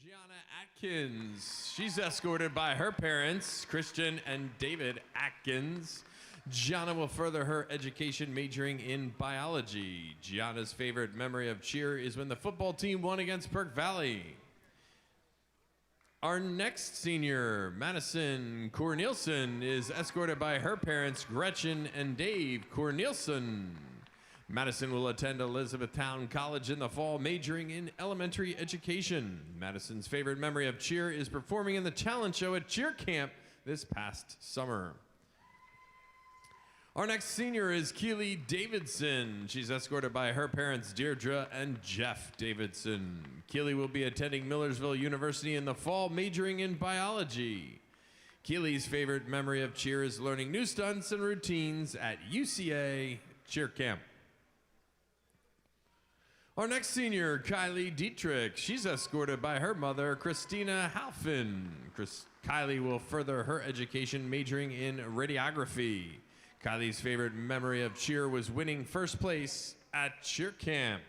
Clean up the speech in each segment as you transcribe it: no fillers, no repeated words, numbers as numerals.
Gianna Atkins. She's escorted by her parents, Christian and David Atkins. Gianna will further her education majoring in biology. Gianna's favorite memory of cheer is when the football team won against Perk Valley. Our next senior, Madison Cornelison, is escorted by her parents, Gretchen and Dave Cornelison. Madison will attend Elizabethtown College in the fall, majoring in elementary education. Madison's favorite memory of cheer is performing in the talent show at cheer camp this past summer. Our next senior is Keely Davidson. She's escorted by her parents, Deirdre and Jeff Davidson. Keely will be attending Millersville University in the fall, majoring in biology. Keely's favorite memory of cheer is learning new stunts and routines at UCA cheer camp. Our next senior, Kylie Dietrich. She's escorted by her mother, Christina Halfin. Kylie will further her education majoring in radiography. Kylie's favorite memory of cheer was winning first place at cheer camp.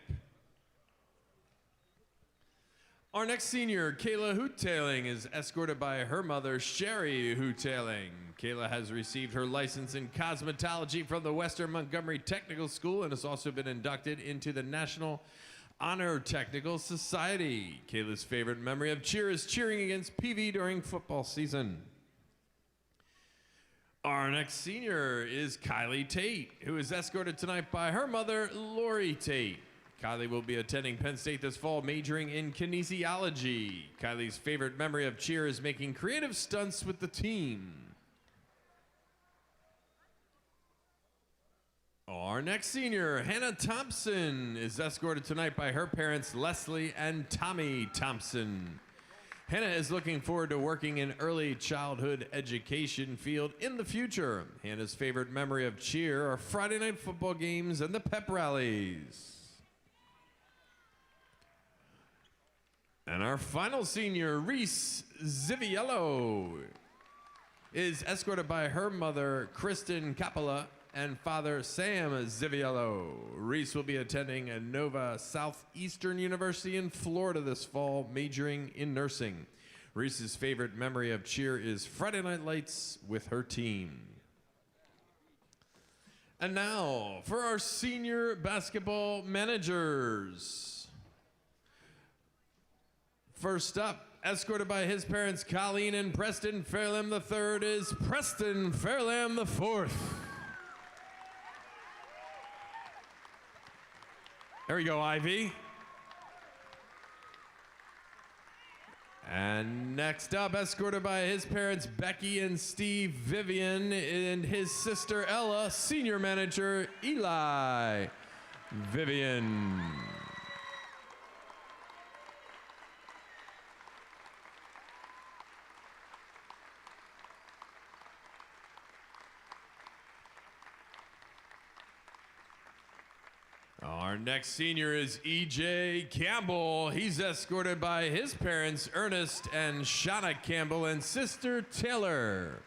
Our next senior, Kayla Hootailing, is escorted by her mother, Sherry Hootailing. Kayla has received her license in cosmetology from the Western Montgomery Technical School and has also been inducted into the National Honor Technical Society. Kayla's favorite memory of cheer is cheering against PV during football season. Our next senior is Kylie Tate, who is escorted tonight by her mother, Lori Tate. Kylie will be attending Penn State this fall, majoring in kinesiology. Kylie's favorite memory of cheer is making creative stunts with the team. Our next senior, Hannah Thompson, is escorted tonight by her parents, Leslie and Tommy Thompson. Hannah is looking forward to working in early childhood education field in the future. Hannah's favorite memory of cheer are Friday night football games and the pep rallies. And our final senior, Reese Ziviello, is escorted by her mother, Kristen Capella, and father, Sam Ziviello. Reese will be attending Nova Southeastern University in Florida this fall, majoring in nursing. Reese's favorite memory of cheer is Friday Night Lights with her team. And now, for our senior basketball managers. First up, escorted by his parents, Colleen and Preston Fairlam III, is Preston Fairlam IV. There we go, Ivy. And next up, escorted by his parents, Becky and Steve Vivian, and his sister, Ella, senior manager, Eli Vivian. Our next senior is E.J. Campbell. He's escorted by his parents, Ernest and Shauna Campbell, and sister Taylor.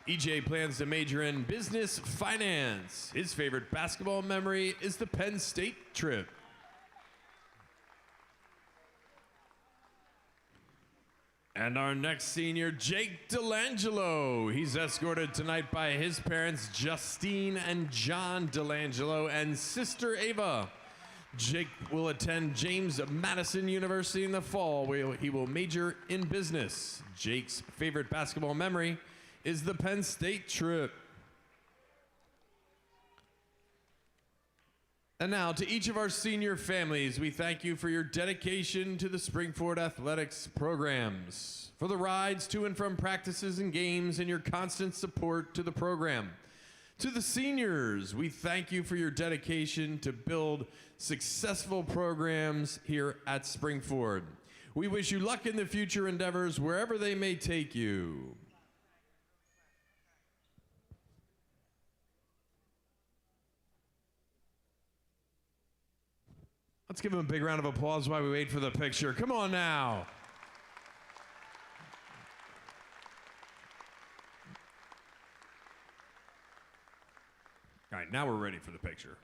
E.J. plans to major in business finance. His favorite basketball memory is the Penn State trip. And our next senior, Jake Delangelo. He's escorted tonight by his parents, Justine and John Delangelo, and sister Ava. Jake will attend James Madison University in the fall, where he will major in business. Jake's favorite basketball memory is the Penn State trip. And now, to each of our senior families, we thank you for your dedication to the Springford Athletics programs, for the rides to and from practices and games, and your constant support to the program. To the seniors, we thank you for your dedication to build successful programs here at Springford. We wish you luck in the future endeavors wherever they may take you. Let's give him a big round of applause while we wait for the picture. Come on now. All right, now we're ready for the picture.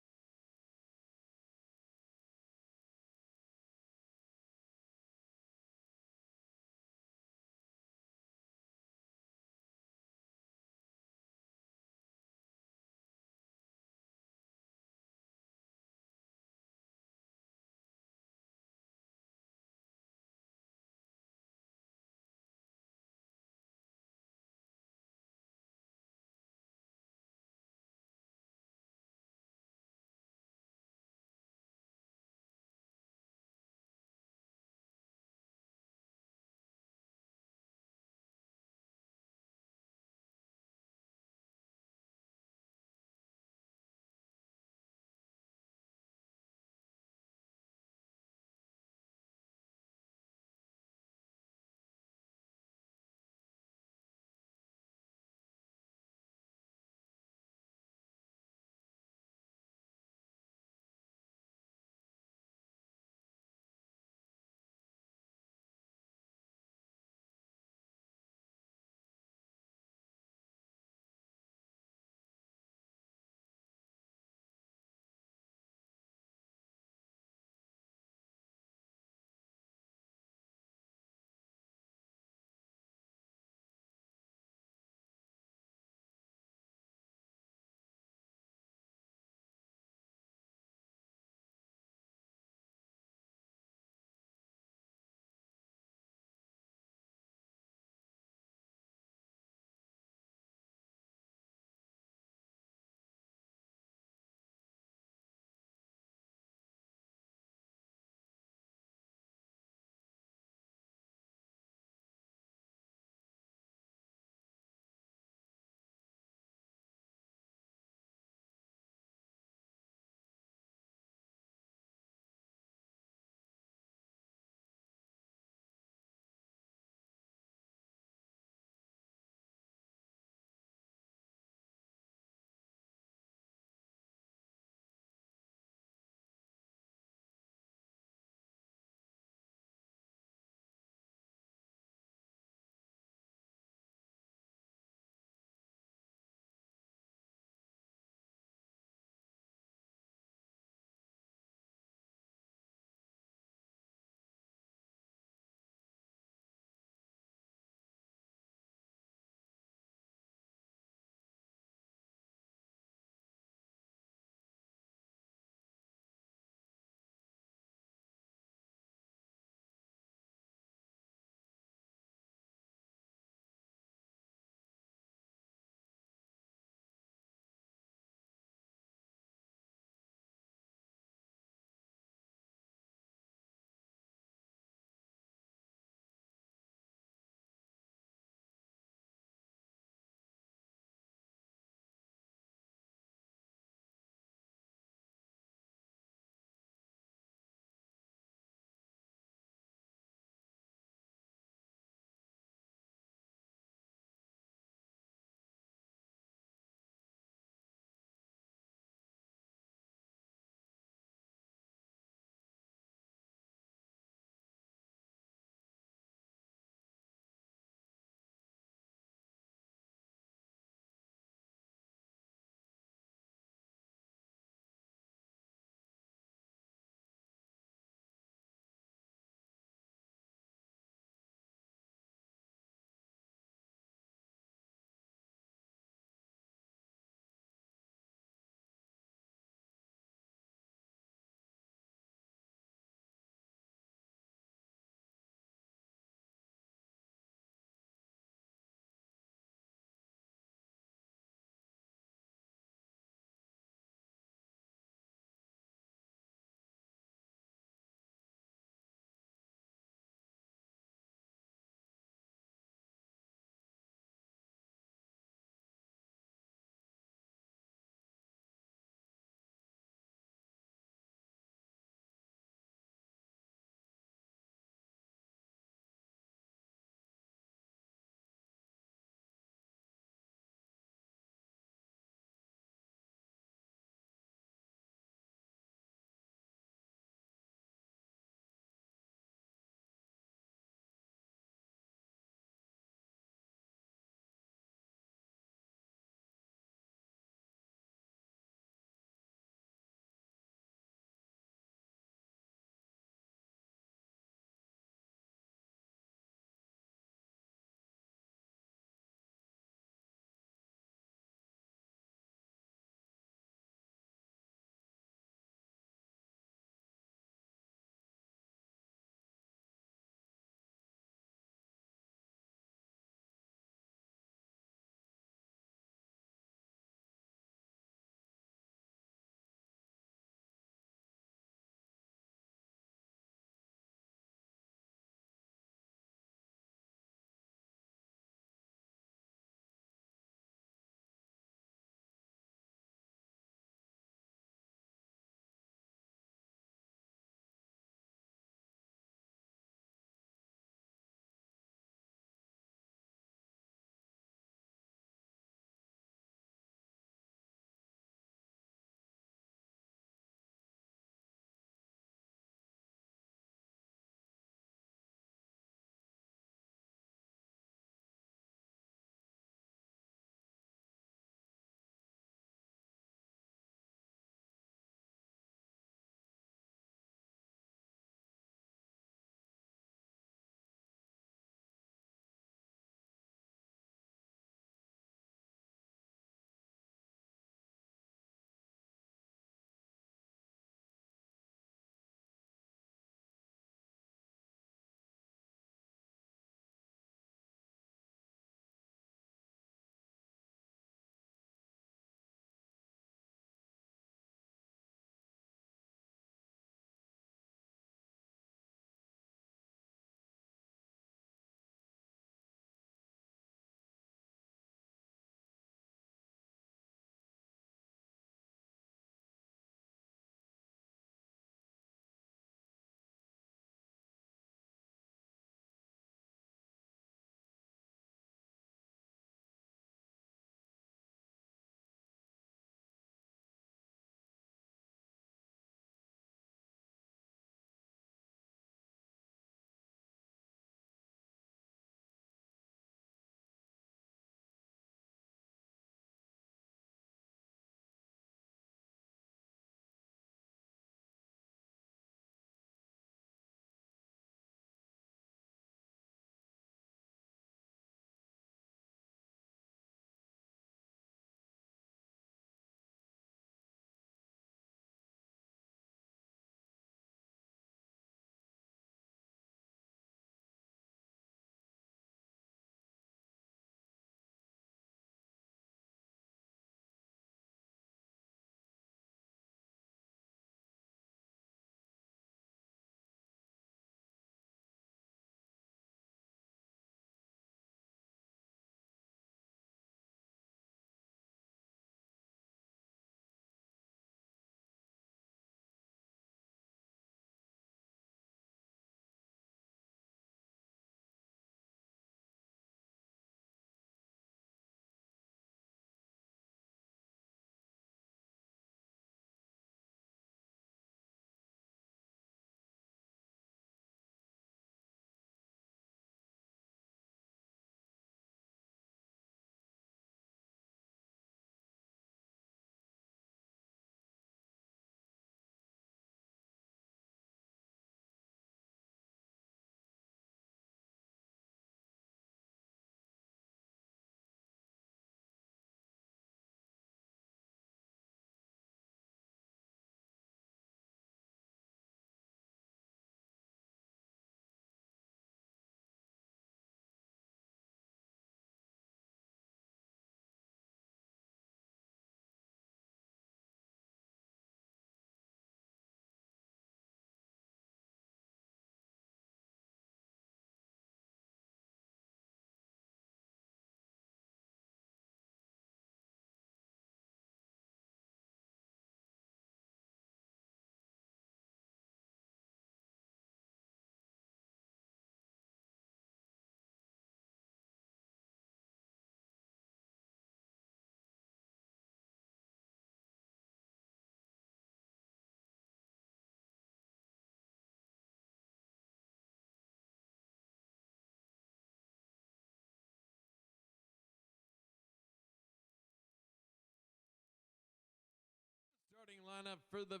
lineup for the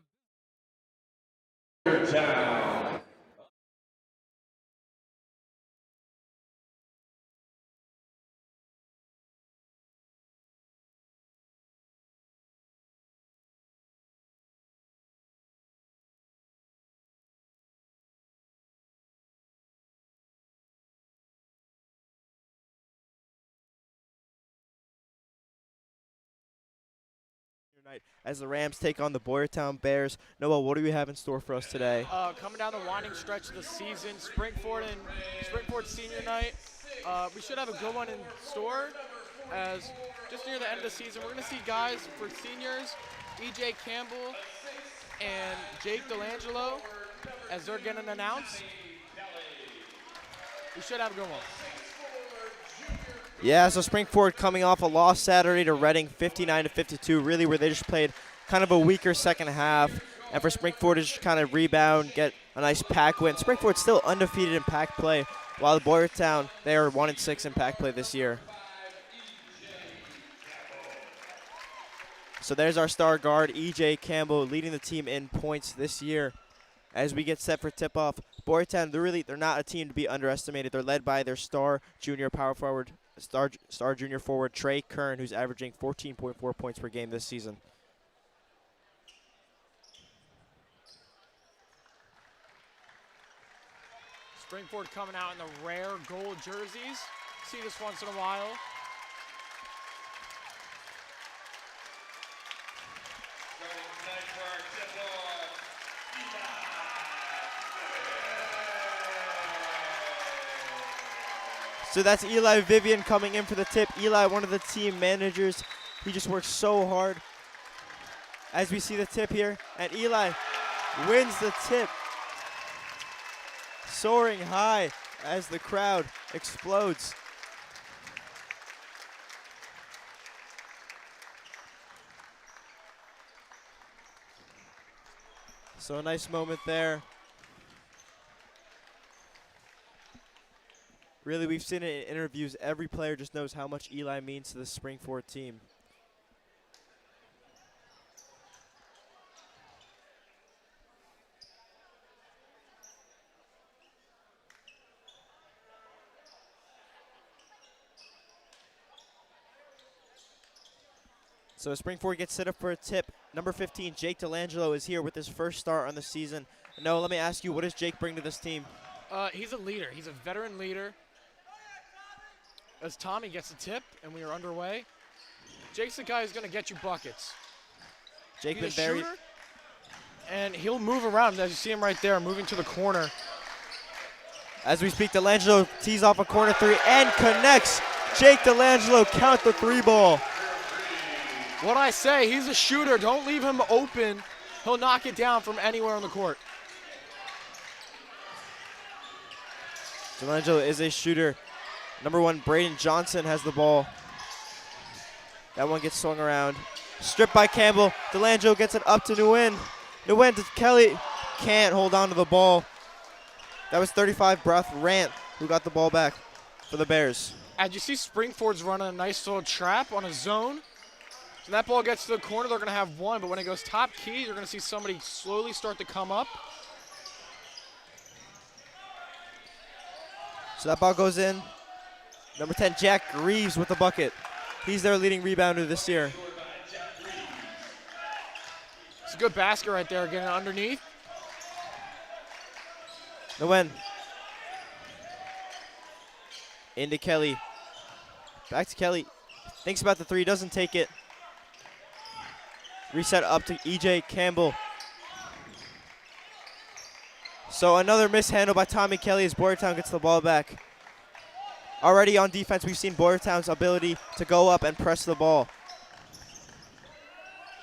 Boyertown. Night as the Rams take on the Boyertown Bears. Noah, what do we have in store for us today? Coming down the winding stretch of the season, Springford Senior Night. We should have a good one in store, as just near the end of the season, we're going to see guys for seniors, E.J. Campbell and Jake Delangelo, as they're getting announced. We should have a good one. Yeah, so Springford coming off a loss Saturday to Reading, 59-52, really where they just played kind of a weaker second half. And for Springford to just kind of rebound, get a nice pack win. Springford's still undefeated in pack play, while the Boyertown, they are 1-6 in pack play this year. So there's our star guard, E.J. Campbell, leading the team in points this year. As we get set for tip-off, Boyertown, they're not a team to be underestimated. They're led by their star junior power forward, star junior forward Trey Kern, who's averaging 14.4 points per game this season. Springford coming out in the rare gold jerseys. See this once in a while. So that's Eli Vivian coming in for the tip. Eli, one of the team managers, he just works so hard. As we see the tip here, and Eli wins the tip. Soaring high as the crowd explodes. So a nice moment there. Really, we've seen it in interviews. Every player just knows how much Eli means to the Springford team. So Springford gets set up for a tip. Number 15, Jake Delangelo, is here with his first start on the season. Noah, let me ask you, what does Jake bring to this team? He's a leader. He's a veteran leader. As Tommy gets a tip and we are underway, Jake's the guy who's going to get you buckets. Jake He's been a shooter, and he'll move around. As you see him right there, moving to the corner. As we speak, Delangelo tees off a corner three and connects. Jake Delangelo count the three ball. What I say, he's a shooter. Don't leave him open. He'll knock it down from anywhere on the court. Delangelo is a shooter. Number 1, Braden Johnson has the ball. That one gets swung around. Stripped by Campbell. Delangelo gets it up to Nguyen. Nguyen to Kelly. Can't hold on to the ball. That was 35 Breath Rant who got the ball back for the Bears. As you see, Springford's running a nice little trap on a zone. When that ball gets to the corner, they're going to have one, but when it goes top key, you're going to see somebody slowly start to come up. So that ball goes in. Number 10, Jack Reeves with the bucket. He's their leading rebounder this year. It's a good basket right there, getting underneath. Nguyen. Into Kelly. Back to Kelly. Thinks about the three, doesn't take it. Reset up to E.J. Campbell. So another mishandle by Tommy Kelly as Boyertown gets the ball back. Already on defense, we've seen Boyertown's ability to go up and press the ball.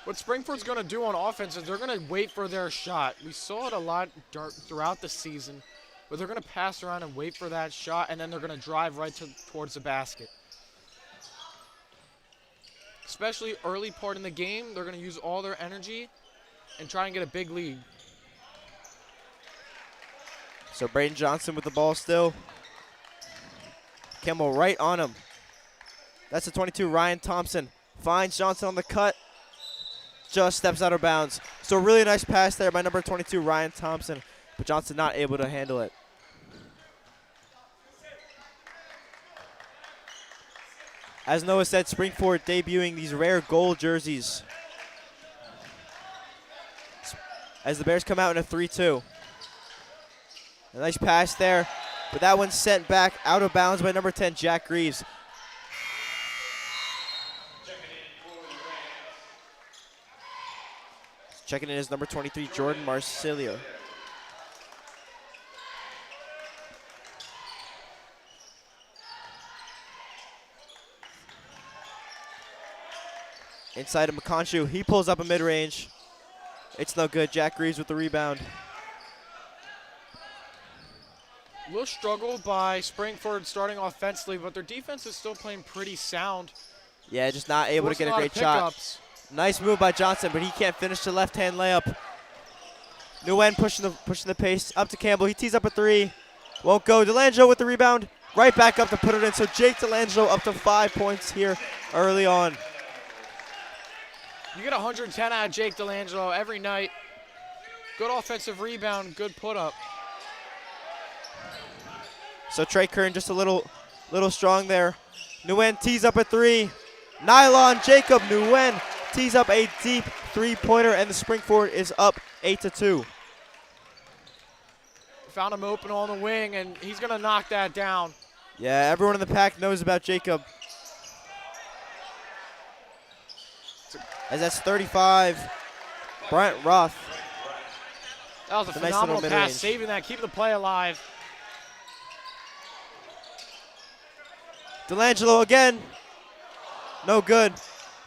What Springford's going to do on offense is they're going to wait for their shot. We saw it a lot throughout the season, but they're going to pass around and wait for that shot, and then they're going to drive right towards the basket. Especially early part in the game, they're going to use all their energy and try and get a big lead. So Braden Johnson with the ball still. Campbell right on him. That's the 22, Ryan Thompson. Finds Johnson on the cut. just steps out of bounds. So really nice pass there by number 22, Ryan Thompson, but Johnson not able to handle it. As Noah said, Springford debuting these rare gold jerseys. As the Bears come out in a 3-2. A nice pass there, but that one's sent back out of bounds by number 10, Jack Greaves. Checking in is number 23, Jordan Marsilio. Inside of McConshu, he pulls up a mid-range. It's no good. Jack Greaves with the rebound. A little struggle by Springford starting offensively, but their defense is still playing pretty sound. Yeah, just not able to get a great shot. Nice move by Johnson, but he can't finish the left-hand layup. Nguyen pushing the pace up to Campbell. He tees up a three. Won't go. DeLangelo with the rebound. Right back up to put it in. So Jake DeLangelo up to 5 points here early on. You get 110 out of Jake DeLangelo every night. Good offensive rebound, good put up. So Trey Kern just a little strong there. Nguyen tees up a three. Nylon Jacob Nguyen tees up a deep three-pointer, and the Springford is up 8-2. Found him open on the wing, and he's going to knock that down. Yeah, everyone in the pack knows about Jacob. As that's 35, Bryant Roth. That was a phenomenal pass, saving that, keeping the play alive. DeLangelo again. No good.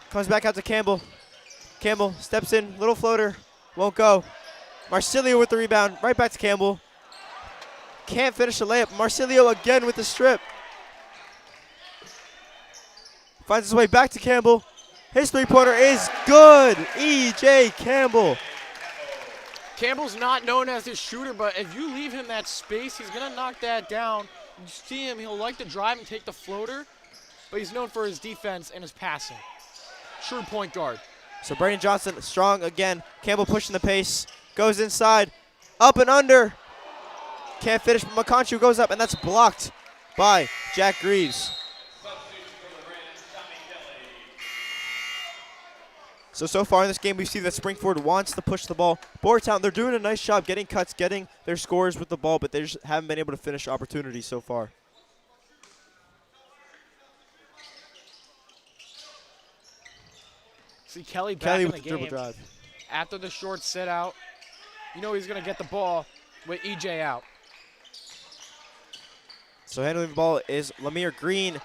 Comes back out to Campbell. Campbell steps in, little floater, won't go. Marsilio with the rebound, right back to Campbell. Can't finish the layup. Marsilio again with the strip. Finds his way back to Campbell. His three-pointer is good. E.J. Campbell. Campbell's not known as a shooter, but if you leave him that space, he's going to knock that down. You see him, he'll like to drive and take the floater, but he's known for his defense and his passing. True point guard. So Brandon Johnson strong again. Campbell pushing the pace. Goes inside. Up and under. Can't finish, but McConchu goes up, and that's blocked by Jack Greaves. So far in this game, we see that Springford wants to push the ball. Boyertown, they're doing a nice job getting cuts, getting their scores with the ball, but they just haven't been able to finish opportunities so far. See Kelly back in with the dribble game. drive. After the short sit out, you know he's going to get the ball with EJ out. So handling the ball is Lamir Green.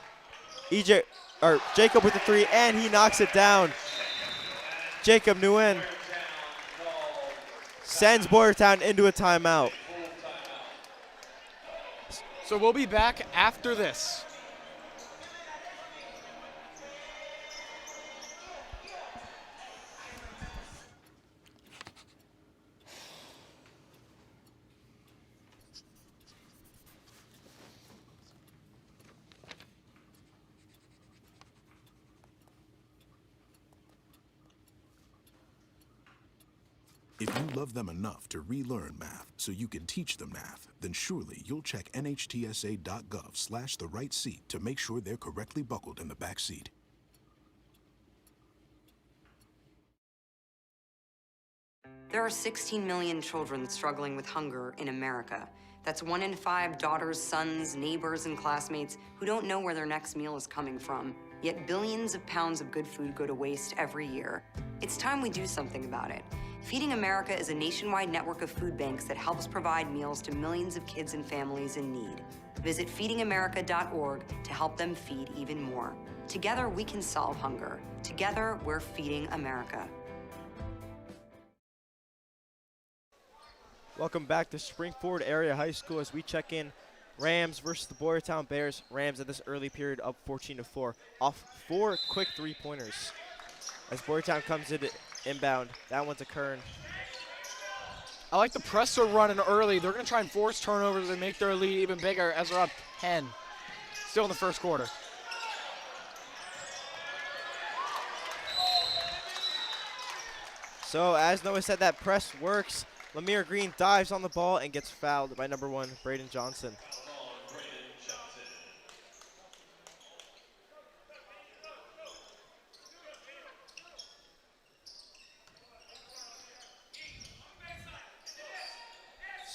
Jacob with the three, and he knocks it down. Jacob Nguyen sends Boyertown into a timeout. So we'll be back after this. If you love them enough to relearn math so you can teach them math, then surely you'll check nhtsa.gov/the-right-seat to make sure they're correctly buckled in the back seat. There are 16 million children struggling with hunger in America. That's 1 in 5 daughters, sons, neighbors, and classmates who don't know where their next meal is coming from. Yet billions of pounds of good food go to waste every year. It's time we do something about it. Feeding America is a nationwide network of food banks that helps provide meals to millions of kids and families in need. Visit feedingamerica.org to help them feed even more. Together, we can solve hunger. Together, we're feeding America. Welcome back to Springford Area High School as we check in Rams versus the Boyertown Bears. Rams at this early period up 14-4 off 4 quick three-pointers. As Boyertown comes in inbound, that one's a Kern. I like the press they're running early. They're going to try and force turnovers and make their lead even bigger as they're up 10. Still in the first quarter. So as Noah said, that press works. Lemire Green dives on the ball and gets fouled by number 1, Braden Johnson.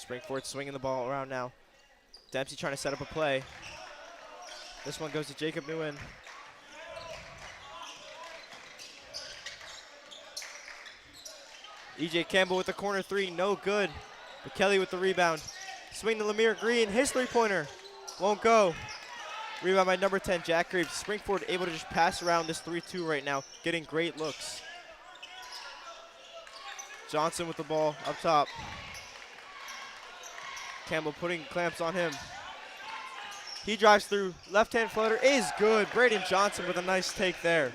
Springford swinging the ball around now. Dempsey trying to set up a play. This one goes to Jacob Nguyen. E.J. Campbell with the corner 3, no good. But Kelly with the rebound. Swing to Lemire Green, his 3-pointer. Won't go. Rebound by number 10, Jack Graves. Springford able to just pass around this 3-2 right now, getting great looks. Johnson with the ball up top. Campbell putting clamps on him. He drives through, left-hand floater is good. Braden Johnson with a nice take there.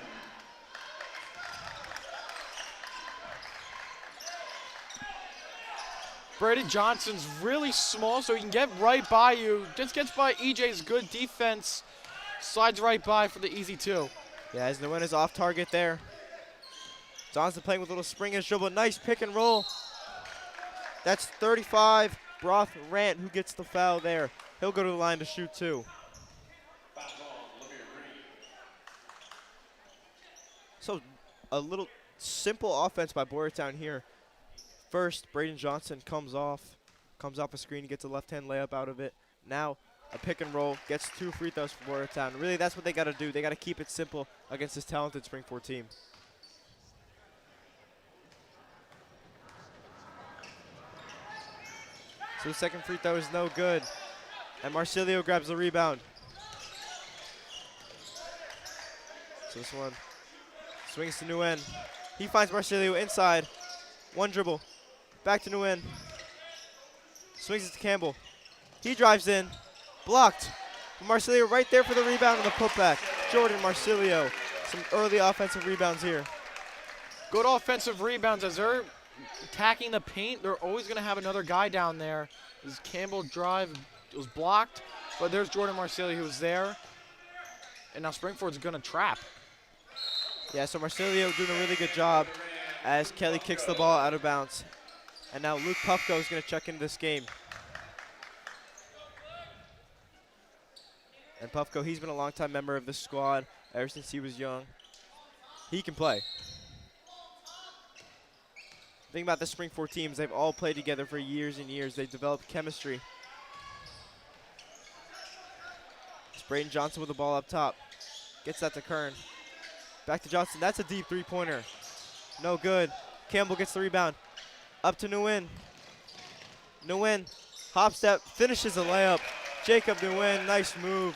Braden Johnson's really small, so he can get right by you. Just gets by EJ's good defense. Slides right by for the easy 2. Yeah, as Nguyen is off target there. Johnson playing with a little spring in his dribble. Nice pick and roll. That's 35, Broth Rant, who gets the foul there. He'll go to the line to shoot 2. So a little simple offense by Boyertown here. First, Braden Johnson comes off a screen, gets a left-hand layup out of it. Now, a pick and roll, gets 2 free throws for Boyertown. Really, that's what they got to do. They got to keep it simple against this talented Springford team. So the second free throw is no good. And Marsilio grabs the rebound. So this one swings to Nguyen. He finds Marsilio inside. One dribble. Back to Nguyen. Swings it to Campbell. He drives in. Blocked. Marsilio right there for the rebound and the putback. Jordan Marsilio. Some early offensive rebounds here. Good offensive rebounds as they're attacking the paint. They're always going to have another guy down there. This Campbell drive was blocked, but there's Jordan Marsilio who was there. And now Springford's going to trap. Yeah, so Marsilio doing a really good job as Kelly kicks the ball out of bounds. And now Luke Puffko is going to check into this game. And Puffko, he's been a longtime member of this squad ever since he was young. He can play. The thing about the Springford teams, they've all played together for years and years. They've developed chemistry. It's Braden Johnson with the ball up top. Gets that to Kern. Back to Johnson. That's a deep 3-pointer. No good. Campbell gets the rebound. Up to Nguyen. Nguyen, hop step, finishes the layup. Jacob Nguyen, nice move.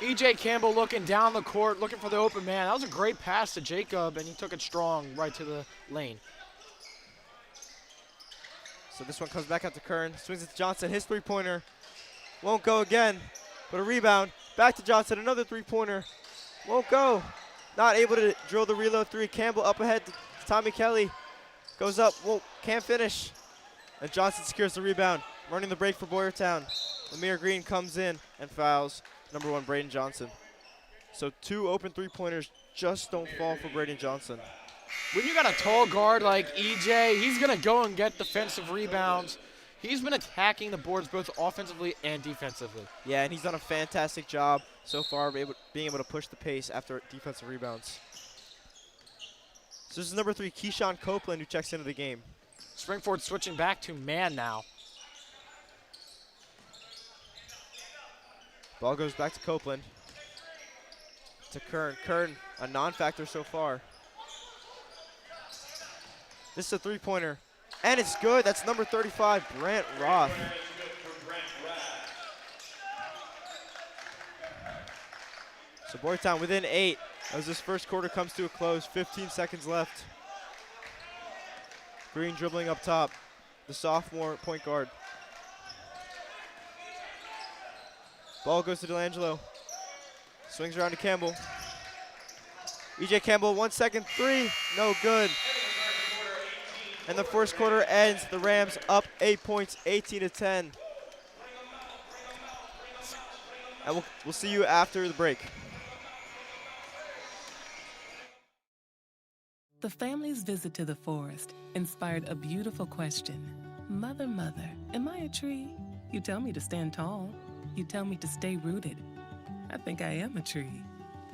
EJ Campbell looking down the court, looking for the open man. That was a great pass to Jacob, and he took it strong right to the lane. So this one comes back out to Kern. Swings it to Johnson. His 3-pointer won't go again, but a rebound. Back to Johnson, another 3-pointer. Won't go. Not able to drill the reload 3. Campbell up ahead to Tommy Kelly. Goes up, can't finish. And Johnson secures the rebound. Running the break for Boyertown. Lemire Green comes in and fouls number 1, Braden Johnson. So 2 open 3-pointers just don't fall for Braden Johnson. When you got a tall guard like EJ, he's going to go and get defensive rebounds. He's been attacking the boards both offensively and defensively. Yeah, and he's done a fantastic job so far of being able to push the pace after defensive rebounds. So this is number 3, Keyshawn Copeland, who checks into the game. Springford switching back to man now. Ball goes back to Copeland. To Kern. Kern, a non-factor so far. This is a 3-pointer. And it's good. That's number 35, Brant Roth. So Boyertown within 8 as this first quarter comes to a close. 15 seconds left. Green dribbling up top. The sophomore point guard. Ball goes to Delangelo. Swings around to Campbell. E.J. Campbell, 1 second 3, no good. And the first quarter ends. The Rams up 8 points, 18-10. And we'll see you after the break. The family's visit to the forest inspired a beautiful question. Mother, mother, am I a tree? You tell me to stand tall. You tell me to stay rooted. I think I am a tree.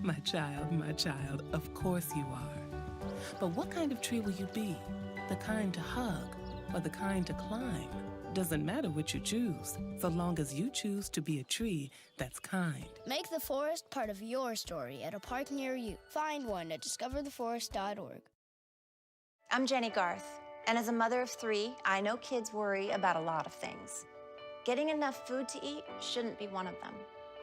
My child, of course you are. But what kind of tree will you be? The kind to hug or the kind to climb? Doesn't matter what you choose, so long as you choose to be a tree that's kind. Make the forest part of your story at a park near you. Find one at discovertheforest.org. I'm Jenny Garth, and as a mother of 3, I know kids worry about a lot of things. Getting enough food to eat shouldn't be one of them.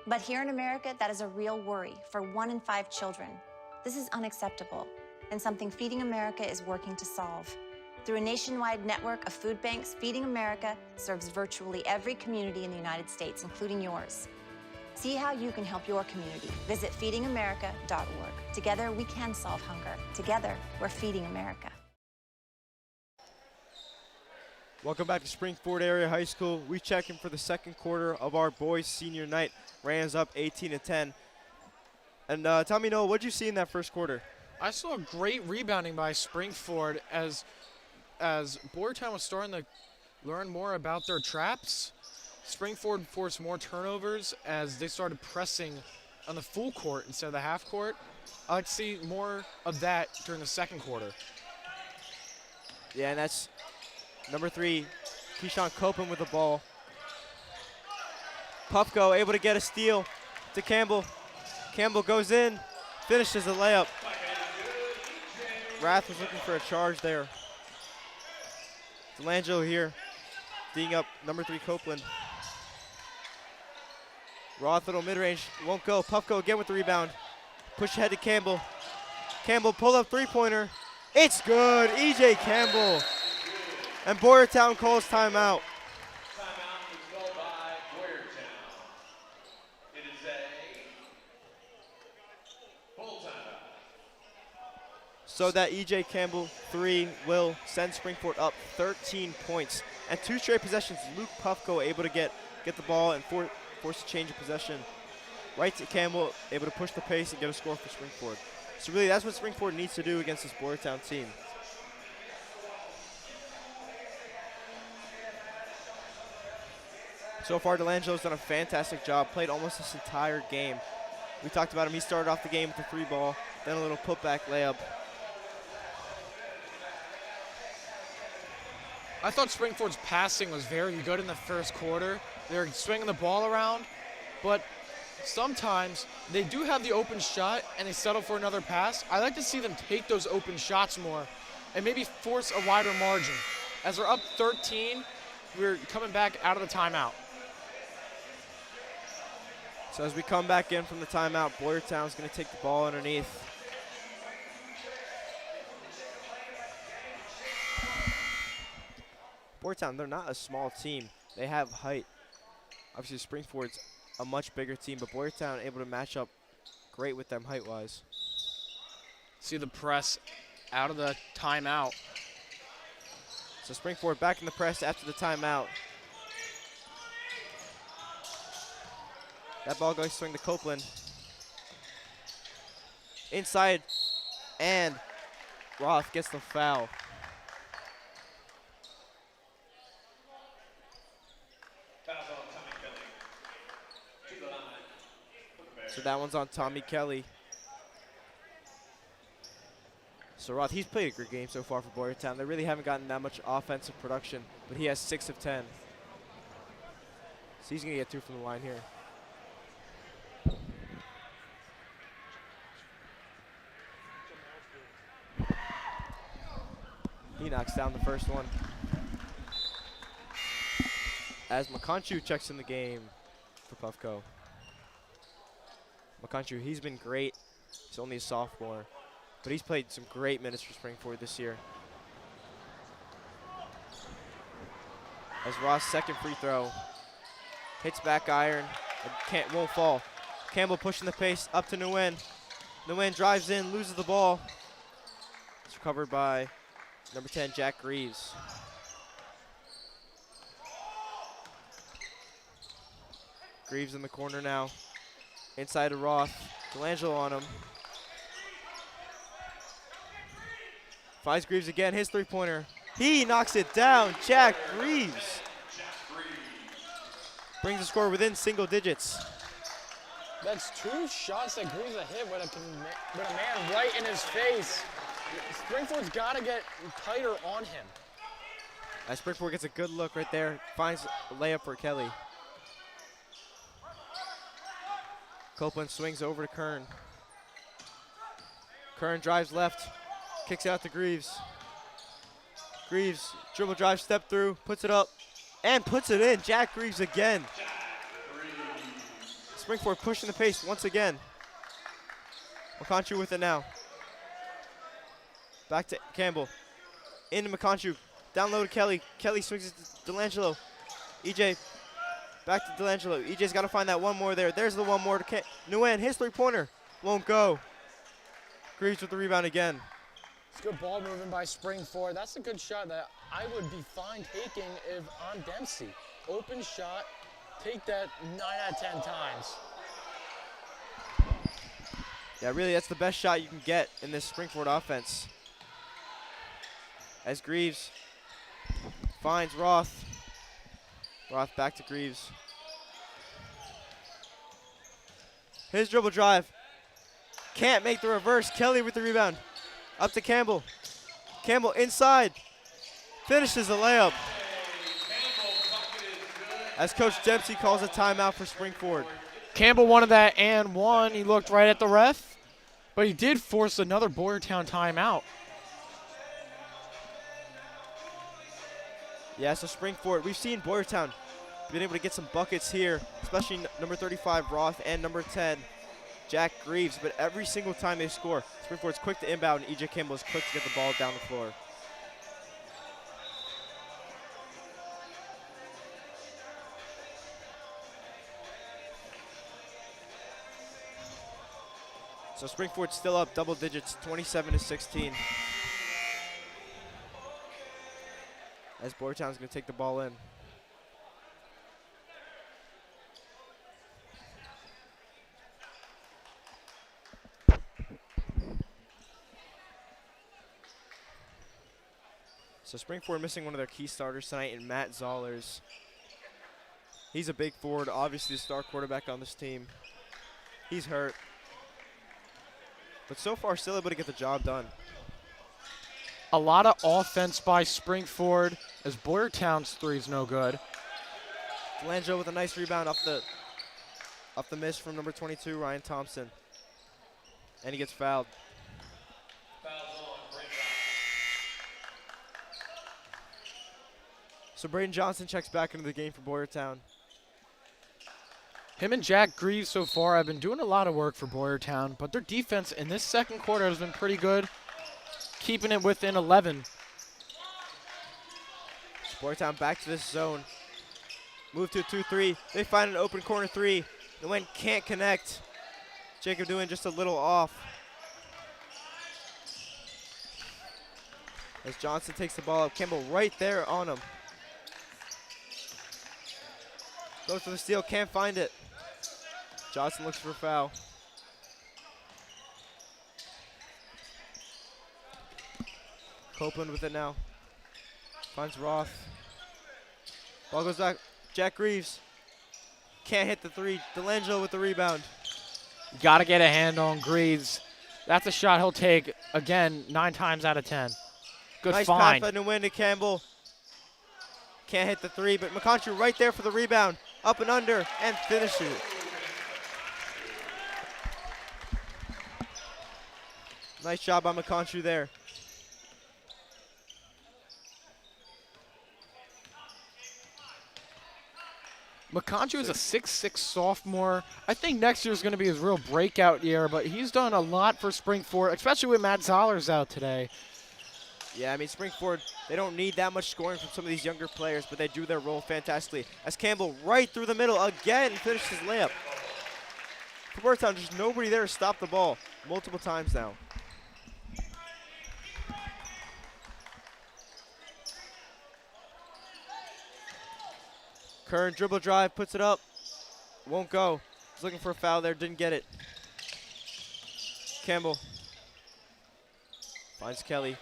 But here in America, that is a real worry for 1 in 5 children. This is unacceptable, and something Feeding America is working to solve. Through a nationwide network of food banks, Feeding America serves virtually every community in the United States, including yours. See how you can help your community. Visit feedingamerica.org. Together, we can solve hunger. Together, we're Feeding America. Welcome back to Springford Area High School. We check in for the second quarter of our boys' senior night. Rams up 18-10. And tell me, Noah, what did you see in that first quarter? I saw great rebounding by Springford as Boyertown was starting to learn more about their traps. Springford forced more turnovers as they started pressing on the full court instead of the half court. I'd like to see more of that during the second quarter. Yeah, and that's number 3, Keyshawn Copeland with the ball. Puffco able to get a steal to Campbell. Campbell goes in, finishes the layup. Rath was looking for a charge there. Delangelo here, D'ing up number 3 Copeland. Roth little mid-range, won't go. Puffco again with the rebound. Push ahead to Campbell. Campbell pull up 3-pointer. It's good, E.J. Campbell. And Boyertown calls timeout. Timeout is called by Boyertown. It is a full timeout. So that E.J. Campbell 3 will send Springford up 13 points. And 2 straight possessions, Luke Puffco able to get the ball and force a change of possession. Right to Campbell, able to push the pace and get a score for Springford. So really, that's what Springford needs to do against this Boyertown team. So far, Delangelo's done a fantastic job, played almost this entire game. We talked about him, he started off the game with the 3 ball, then a little putback layup. I thought Springford's passing was very good in the first quarter. They were swinging the ball around, but sometimes they do have the open shot and they settle for another pass. I like to see them take those open shots more and maybe force a wider margin. As we're up 13, we're coming back out of the timeout. So as we come back in from the timeout, Boyertown's going to take the ball underneath. Boyertown, they're not a small team. They have height. Obviously, Springford's a much bigger team, but Boyertown able to match up great with them height-wise. See the press out of the timeout. So Springford back in the press after the timeout. That ball goes to swing to Copeland. Inside, and Roth gets the foul. So that one's on Tommy Kelly. So Roth, he's played a great game so far for Boyertown. They really haven't gotten that much offensive production, but he has 6 of 10. So he's gonna get 2 from the line here. He knocks down the first one. As McConchu checks in the game for Puffco. McConchu, he's been great. He's only a sophomore, but he's played some great minutes for Springford this year. As Ross' second free throw hits back iron and won't fall. Campbell pushing the pace up to Nguyen. Nguyen drives in, loses the ball. It's recovered by number 10, Jack Greaves. Greaves in the corner now. Inside to Roth. Delangelo on him. Finds Greaves again, his three-pointer. He knocks it down, Jack Greaves. Brings the score within single digits. That's 2 shots that Greaves a hit with a man right in his face. Springford's got to get tighter on him. As Springford gets a good look right there, finds a layup for Kelly. Copeland swings over to Kern. Kern drives left, kicks out to Greaves. Greaves, dribble drive, step through, puts it up, and puts it in. Jack Greaves again. Springford pushing the pace once again. McConchie with it now. Back to Campbell. Into McConchie. Down low to Kelly. Kelly swings it to Delangelo. EJ back to Delangelo. EJ's got to find that one more there. There's the one more to Nguyen. His three-pointer won't go. Greaves with the rebound again. It's good ball moving by Springford. That's a good shot that I would be fine taking if on Dempsey. Open shot. Take that 9 out of 10 times. Yeah, really, that's the best shot you can get in this Springford offense. As Greaves finds Roth. Roth back to Greaves. His dribble drive. Can't make the reverse. Kelly with the rebound. Up to Campbell. Campbell inside. Finishes the layup. As Coach Dempsey calls a timeout for Springford. Campbell wanted that and one. He looked right at the ref, but he did force another Boyertown timeout. Yeah, so Springford, we've seen Boyertown been able to get some buckets here, especially number 35, Roth, and number 10, Jack Greaves. But every single time they score, Springford's quick to inbound, and EJ Campbell is quick to get the ball down the floor. So Springford's still up double digits, 27-16. As Boyertown's going to take the ball in. So Springford missing one of their key starters tonight in Matt Zollers. He's a big forward, obviously the star quarterback on this team. He's hurt. But so far still able to get the job done. A lot of offense by Springford as Boyertown's three's no good. Delangelo with a nice rebound off the miss from number 22, Ryan Thompson. And he gets fouled. So Braden Johnson checks back into the game for Boyertown. Him and Jack Greaves so far have been doing a lot of work for Boyertown, but their defense in this second quarter has been pretty good, keeping it within 11. Boyertown back to this zone. Move to a 2-3. They find an open corner three. Nguyen can't connect. Jacob doing just a little off. As Johnson takes the ball up, Campbell right there on him. Goes for the steal, can't find it. Johnson looks for a foul. Copeland with it now. Finds Roth. Ball goes back. Jack Greaves. Can't hit the three. Delangelo with the rebound. Got to get a hand on Greaves. That's a shot he'll take, again, 9 times out of 10. Good nice find. Nice pass by Nguyen to Campbell. Can't hit the three, but McConchie right there for the rebound. Up and under, and finishes it. Nice job by McConchie there. McConchie is a 6'6" sophomore. I think next year is going to be his real breakout year, but he's done a lot for Springford, especially with Matt Zollers out today. Yeah, I mean, Springford, they don't need that much scoring from some of these younger players, but they do their role fantastically. As Campbell right through the middle again finished his layup. For Boyertown, just nobody there to stop the ball multiple times now. Kern dribble drive, puts it up. Won't go. He's looking for a foul there, didn't get it. Campbell finds Kelly.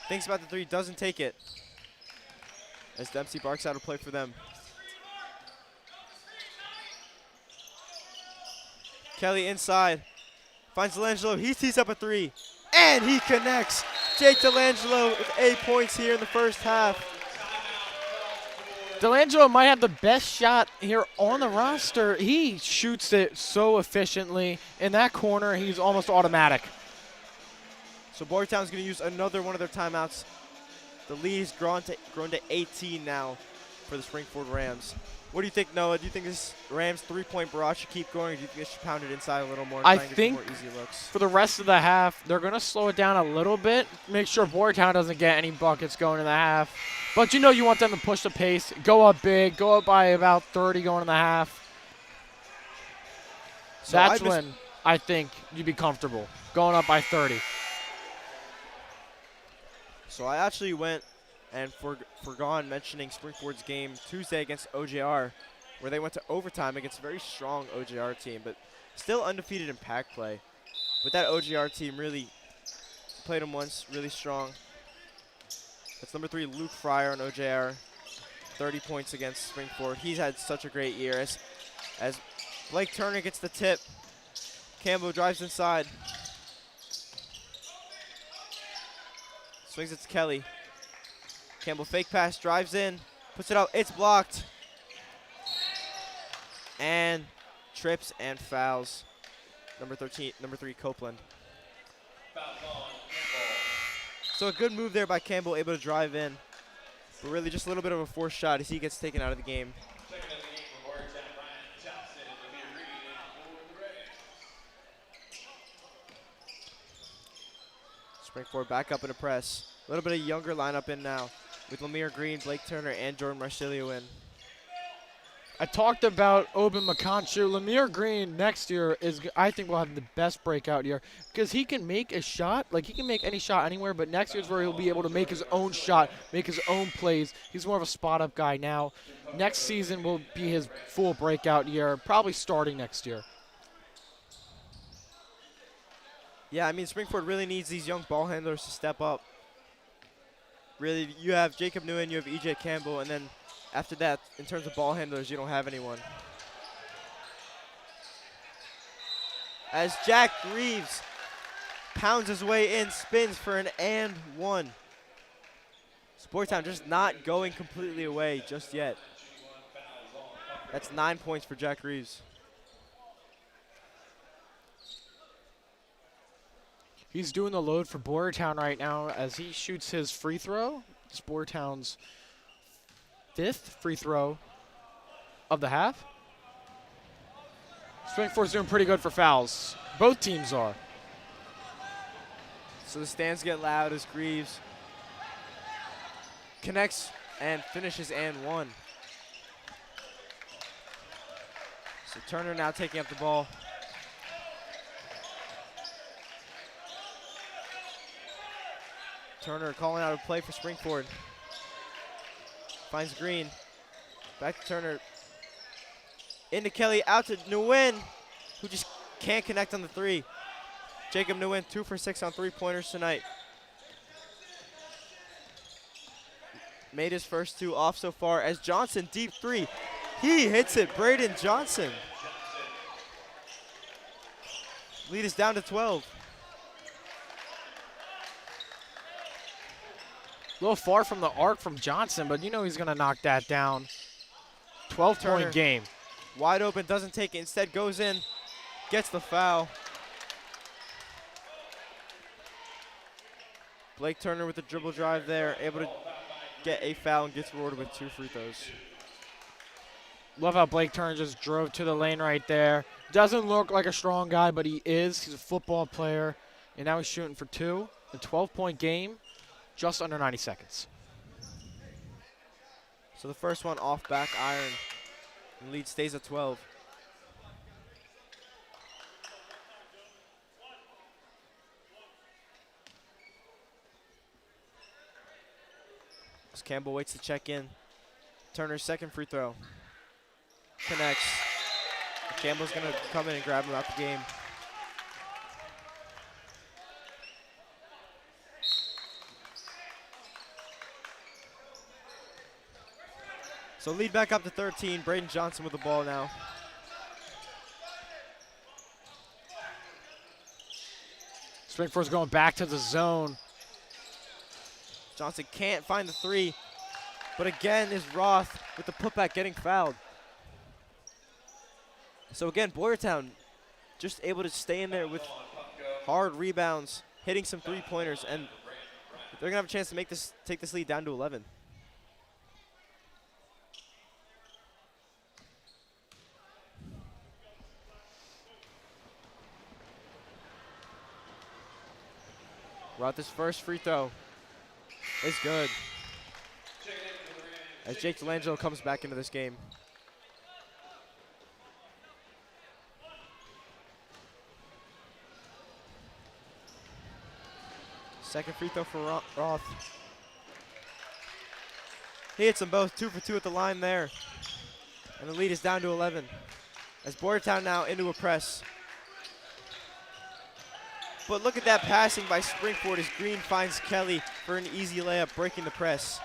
Thinks about the three, doesn't take it. As Dempsey barks out a play for them. Kelly inside. Finds Delangelo. He tees up a three. And he connects. Jake Delangelo with 8 points here in the first half. Delangelo might have the best shot here on the roster. He shoots it so efficiently. In that corner, he's almost automatic. So Boyertown's going to use another one of their timeouts. The lead's grown to 18 now for the Springford Rams. What do you think, Noah? Do you think this Rams 3-point barrage should keep going, or do you think they should pound it inside a little more and try and get some more easy looks? For the rest of the half, they're going to slow it down a little bit, make sure Boyertown doesn't get any buckets going in the half. But you know you want them to push the pace, go up big, go up by about 30 going in the half. So that's when I think you'd be comfortable, going up by 30. So I actually went and forgone mentioning Springford's game Tuesday against OJR, where they went to overtime against a very strong OJR team, but still undefeated in pack play. But that OJR team really played them once, really strong. That's number 3, Luke Fryer on OJR, 30 points against Springford. He's had such a great year. As Blake Turner gets the tip, Campbell drives inside. Swings it to Kelly. Campbell fake pass, drives in, puts it out, it's blocked. And trips and fouls. Number 3, Copeland. So a good move there by Campbell, able to drive in. But really just a little bit of a forced shot as he gets taken out of the game. Springford back up in a press. A little bit of younger lineup in now with Lemire Green, Blake Turner, and Jordan Marsilio in. I talked about Oben Makanchu. Lemire Green next year I think, will have the best breakout year because he can make a shot. Like, he can make any shot anywhere, but next year's where he'll be able to make his own shot, make his own plays. He's more of a spot-up guy now. Next season will be his full breakout year, probably starting next year. Yeah, I mean, Springford really needs these young ball handlers to step up. Really, you have Jacob Nguyen, you have E.J. Campbell, and then after that, in terms of ball handlers, you don't have anyone. As Jack Reeves pounds his way in, spins for an and one. Boyertown just not going completely away just yet. That's 9 points for Jack Reeves. He's doing the load for Boyertown right now as he shoots his free throw. It's Boyertown's 5th free throw of the half. Springford's doing pretty good for fouls. Both teams are. So the stands get loud as Greaves connects and finishes and one. So Turner now taking up the ball. Turner calling out a play for Springford. Finds Green. Back to Turner. Into Kelly, out to Nguyen, who just can't connect on the three. Jacob Nguyen, 2 for 6 on three-pointers tonight. Made his first 2 off so far as Johnson, deep 3. He hits it, Braden Johnson. Lead is down to 12. A little far from the arc from Johnson, but you know he's going to knock that down. 12-point game. Wide open, doesn't take it, instead goes in, gets the foul. Blake Turner with the dribble drive there, able to get a foul and gets rewarded with 2 free throws. Love how Blake Turner just drove to the lane right there. Doesn't look like a strong guy, but he is. He's a football player, and now he's shooting for 2. A 12-point game, just under 90 seconds. So the first one off back iron, and lead stays at 12. As Campbell waits to check in. Turner's second free throw. Connects. Campbell's going to come in and grab him out the game. So lead back up to 13. Braden Johnson with the ball now. Springford's going back to the zone. Johnson can't find the three, but again is Roth with the putback getting fouled. So again, Boyertown just able to stay in there with hard rebounds, hitting some three-pointers, and they're gonna have a chance to take this lead down to 11. Roth's first free throw is good, as Jake Delangelo comes back into this game. Second free throw for Roth. He hits them both, 2 for 2 at the line there. And the lead is down to 11. As Boyertown now into a press. But look at that passing by Springford as Green finds Kelly for an easy layup, breaking the press.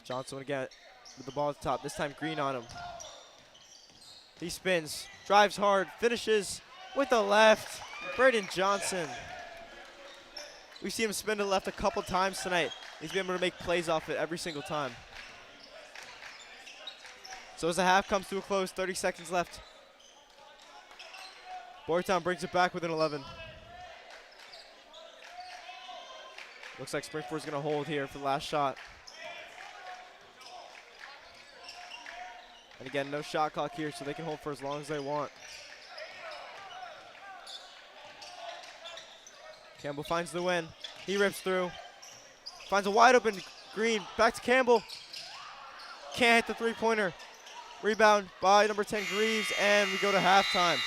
Johnson again with the ball at the top, this time Green on him. He spins, drives hard, finishes with the left. Braden Johnson. We've seen him spin to the left a couple times tonight. He's been able to make plays off it every single time. So as the half comes to a close, 30 seconds left. Boyertown brings it back within 11. Looks like Springford's gonna hold here for the last shot. And again, no shot clock here, so they can hold for as long as they want. Campbell finds the win. He rips through. Finds a wide open Green. Back to Campbell. Can't hit the three-pointer. Rebound by number 10, Greaves, and we go to halftime.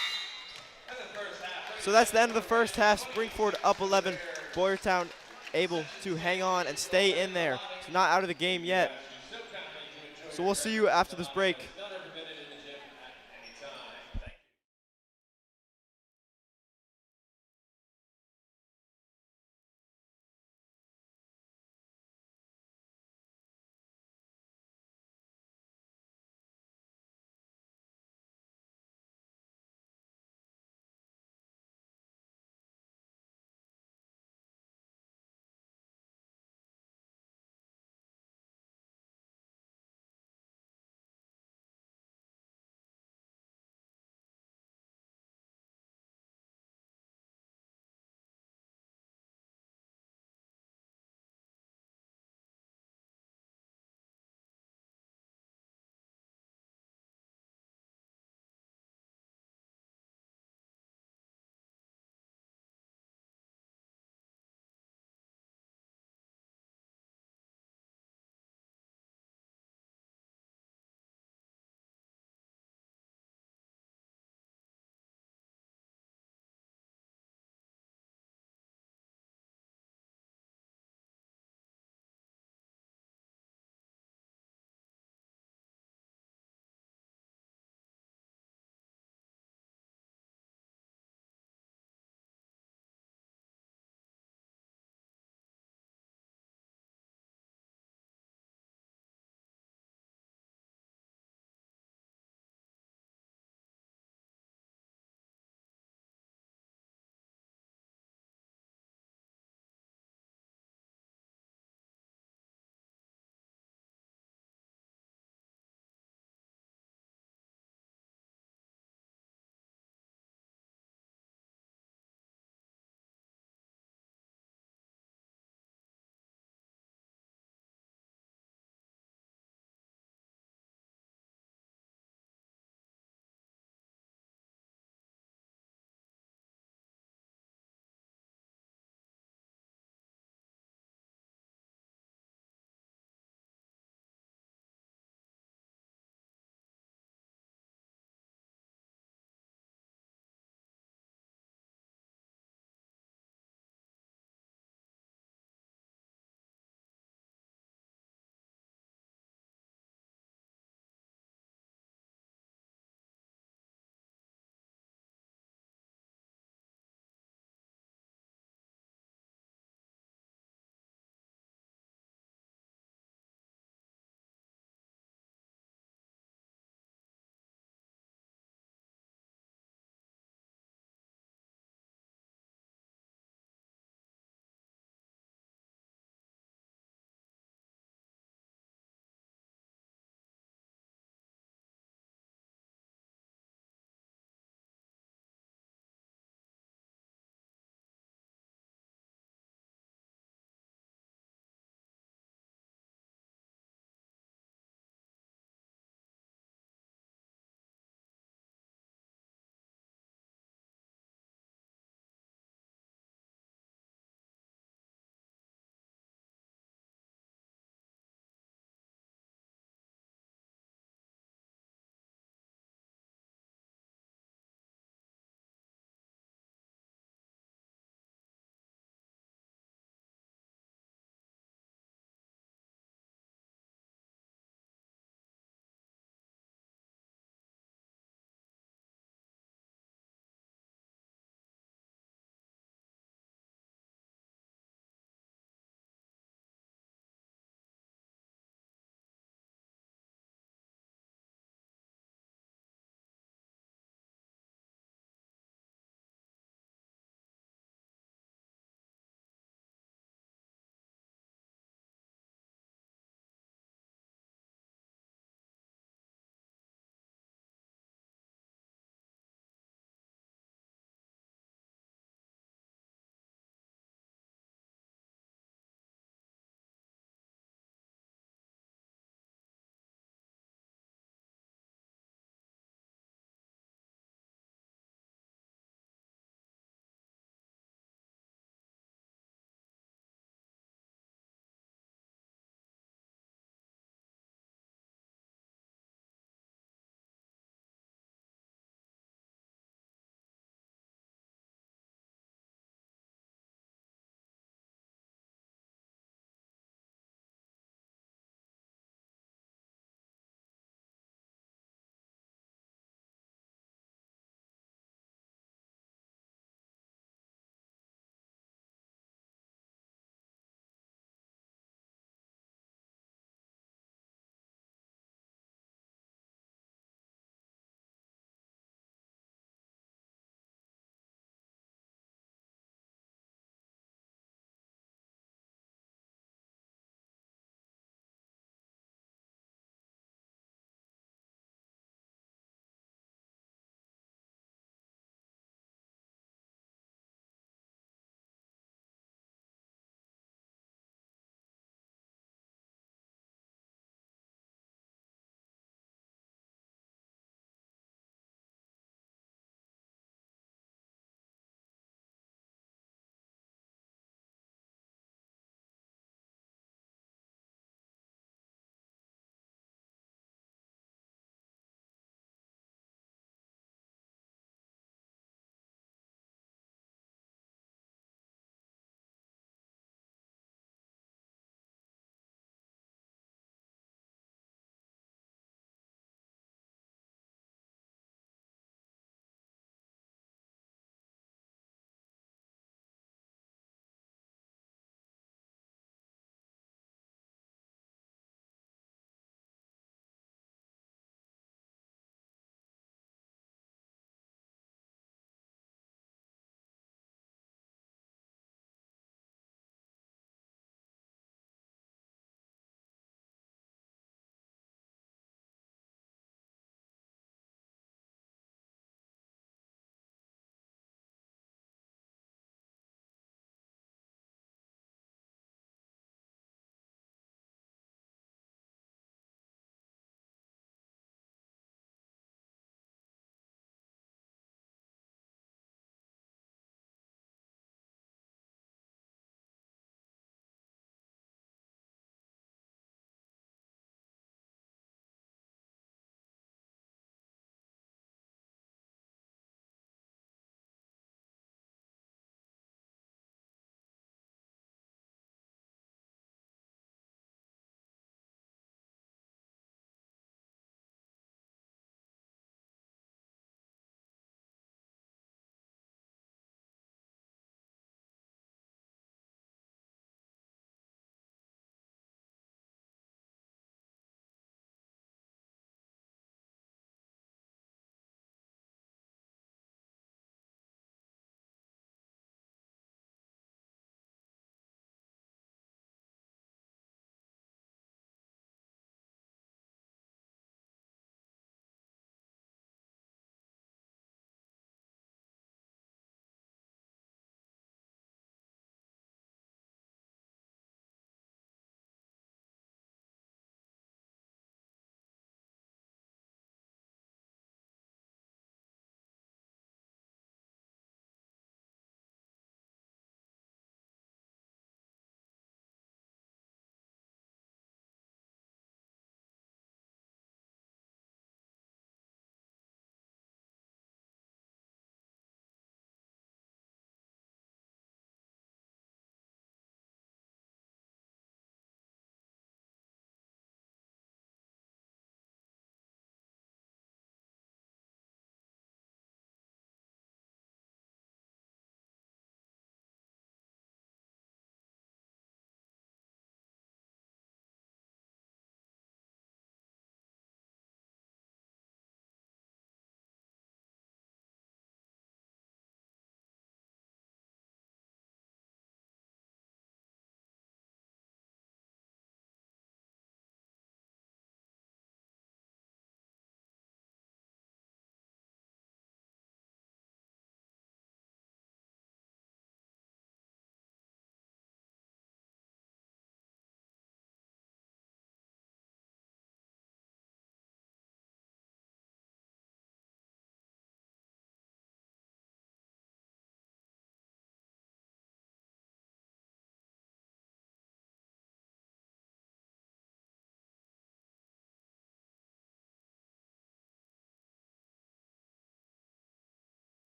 So that's the end of the first half. Springford up 11. Boyertown able to hang on and stay in there. So not out of the game yet. So we'll see you after this break.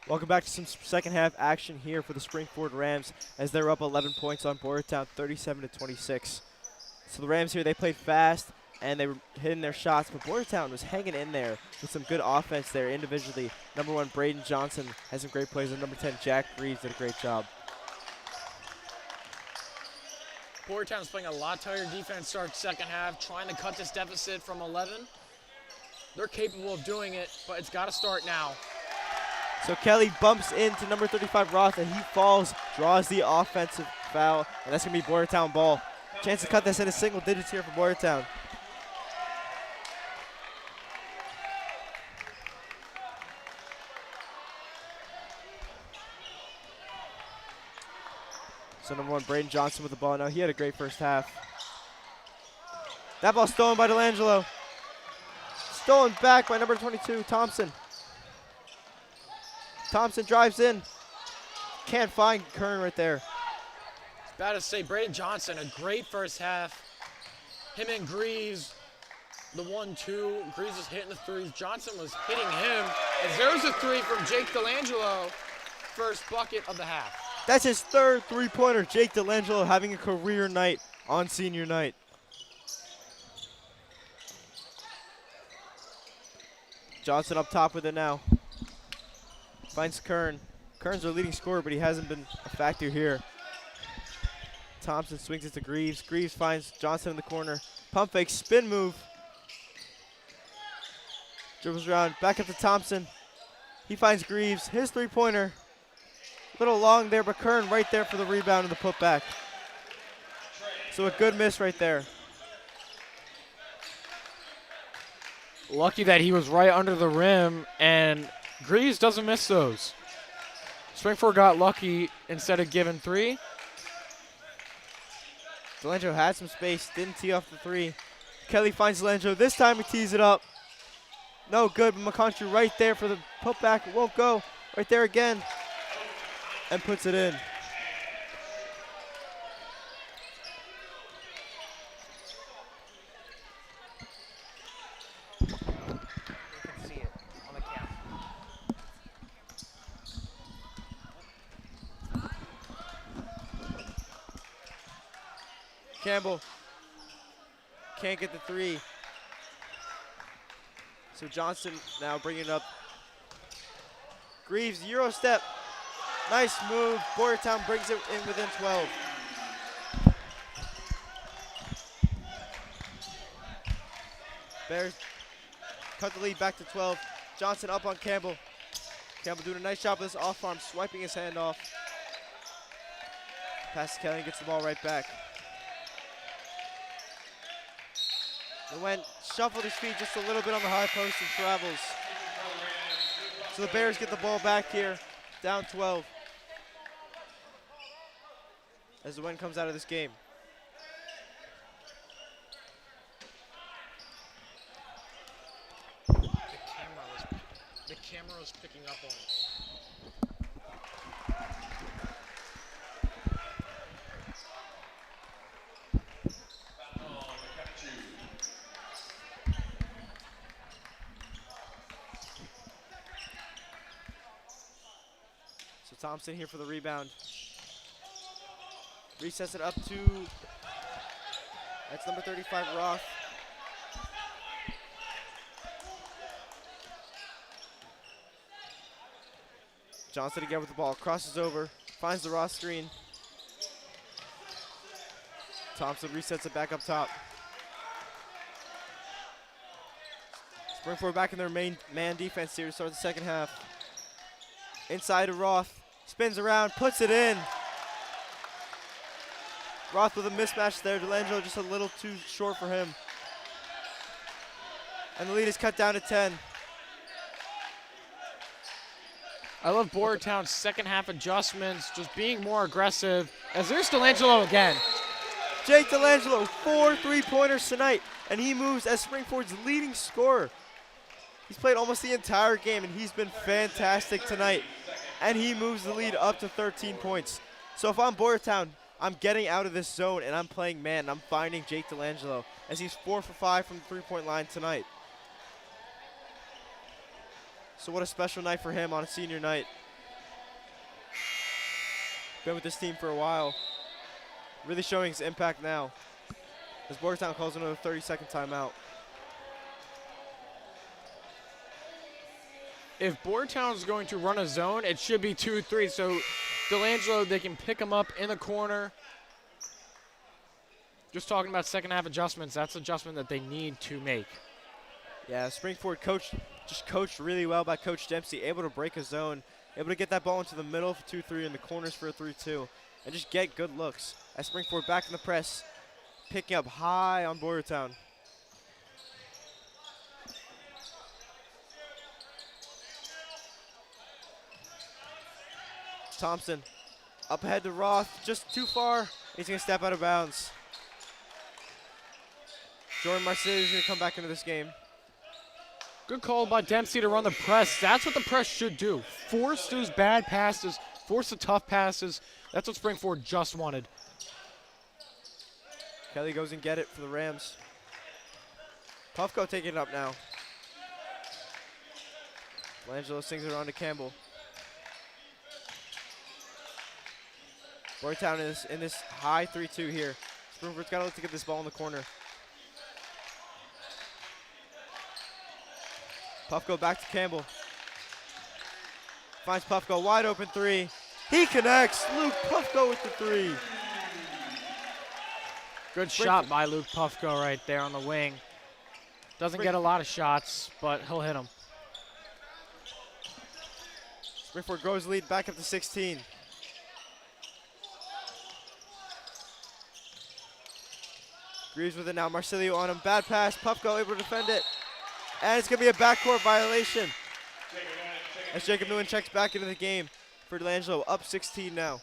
Welcome back to some second half action here for the Springford Rams as they're up 11 points on Boyertown, 37-26. So the Rams here, they played fast and they were hitting their shots, but Boyertown was hanging in there with some good offense there individually. Number 1, Braden Johnson has some great plays, and number 10, Jack Reeves did a great job. Boyertown's playing a lot tighter defense start second half, trying to cut this deficit from 11. They're capable of doing it, but it's got to start now. So Kelly bumps into number 35, Roth, and he falls, draws the offensive foul, and that's going to be Boyertown ball. Chance to cut this into single digits here for Boyertown. So number 1, Braden Johnson with the ball. Now he had a great first half. That ball stolen by DeLangelo. Stolen back by number 22, Thompson. Thompson drives in. Can't find Kern right there. It's bad to say, Braden Johnson, a great first half. Him and Greaves, the 1-2. Greaves was hitting the threes. Johnson was hitting him. And there's a three from Jake DeLangelo. First bucket of the half. That's his third three-pointer. Jake DeLangelo having a career night on senior night. Johnson up top with it now. Finds Kern. Kern's our leading scorer, but he hasn't been a factor here. Thompson swings it to Greaves. Greaves finds Johnson in the corner. Pump fake, spin move. Dribbles around, back up to Thompson. He finds Greaves, his three-pointer. A little long there, but Kern right there for the rebound and the putback. So a good miss right there. Lucky that he was right under the rim, and Greaves doesn't miss those. Springford got lucky instead of giving three. DeLangelo had some space, didn't tee off the three. Kelly finds DeLangelo. This time he tees it up. No good, but McContry right there for the putback. Won't go. Right there again. And puts it in. Campbell can't get the three. So Johnson now bringing it up. Greaves, Euro step. Nice move. Boyertown brings it in within 12. Bears cut the lead back to 12. Johnson up on Campbell. Campbell doing a nice job with his off arm, swiping his hand off. Passes Kelly and gets the ball right back. Went shuffled his feet just a little bit on the high post and travels. So the Bears get the ball back here, down 12. As the win comes out of this game. The camera was picking up on it. Thompson here for the rebound. Resets it up to, that's number 35, Roth. Johnson again with the ball, crosses over, finds the Roth screen. Thompson resets it back up top. Springford back in their main man defense here to start the second half. Inside to Roth. Spins around, puts it in. Roth with a mismatch there. DeLangelo just a little too short for him. And the lead is cut down to 10. I love Boyertown's second half adjustments, just being more aggressive. As there's DeLangelo again. Jake DeLangelo, 4 3-pointers tonight, and he moves as Springford's leading scorer. He's played almost the entire game, and he's been fantastic tonight. And he moves the lead up to 13 points. So if I'm Boyertown, I'm getting out of this zone, and I'm playing man. I'm finding Jake DeLangelo, as he's 4 for 5 from the three-point line tonight. So what a special night for him on a senior night. Been with this team for a while. Really showing his impact now. As Boyertown calls another 30-second timeout. If Boyertown is going to run a zone, it should be 2-3. So Delangelo, they can pick him up in the corner. Just talking about second half adjustments, that's adjustment that they need to make. Yeah, Springford just coached really well by Coach Dempsey, able to break a zone, able to get that ball into the middle for 2-3 and the corners for a 3-2, and just get good looks. As Springford back in the press, picking up high on Boyertown. Thompson up ahead to Roth, just too far. He's going to step out of bounds. Jordan Marcelli is going to come back into this game. Good call by Dempsey to run the press. That's what the press should do. Force those bad passes, force the tough passes. That's what Springford just wanted. Kelly goes and get it for the Rams. Puffco taking it up now. Langelo sings it around to Campbell. Boyertown is in this high 3-2 here. Springford's got to look to get this ball in the corner. Puffco back to Campbell. Finds Puffco, wide open three. He connects. Luke Puffco with the three. Good shot by Luke Puffco right there on the wing. Doesn't get a lot of shots, but he'll hit them. Springford grows lead back up to 16. Greaves with it now. Marsilio on him. Bad pass. Puffco able to defend it. And it's going to be a backcourt violation. As Jacob Nguyen checks back into the game for Delangelo. Up 16 now.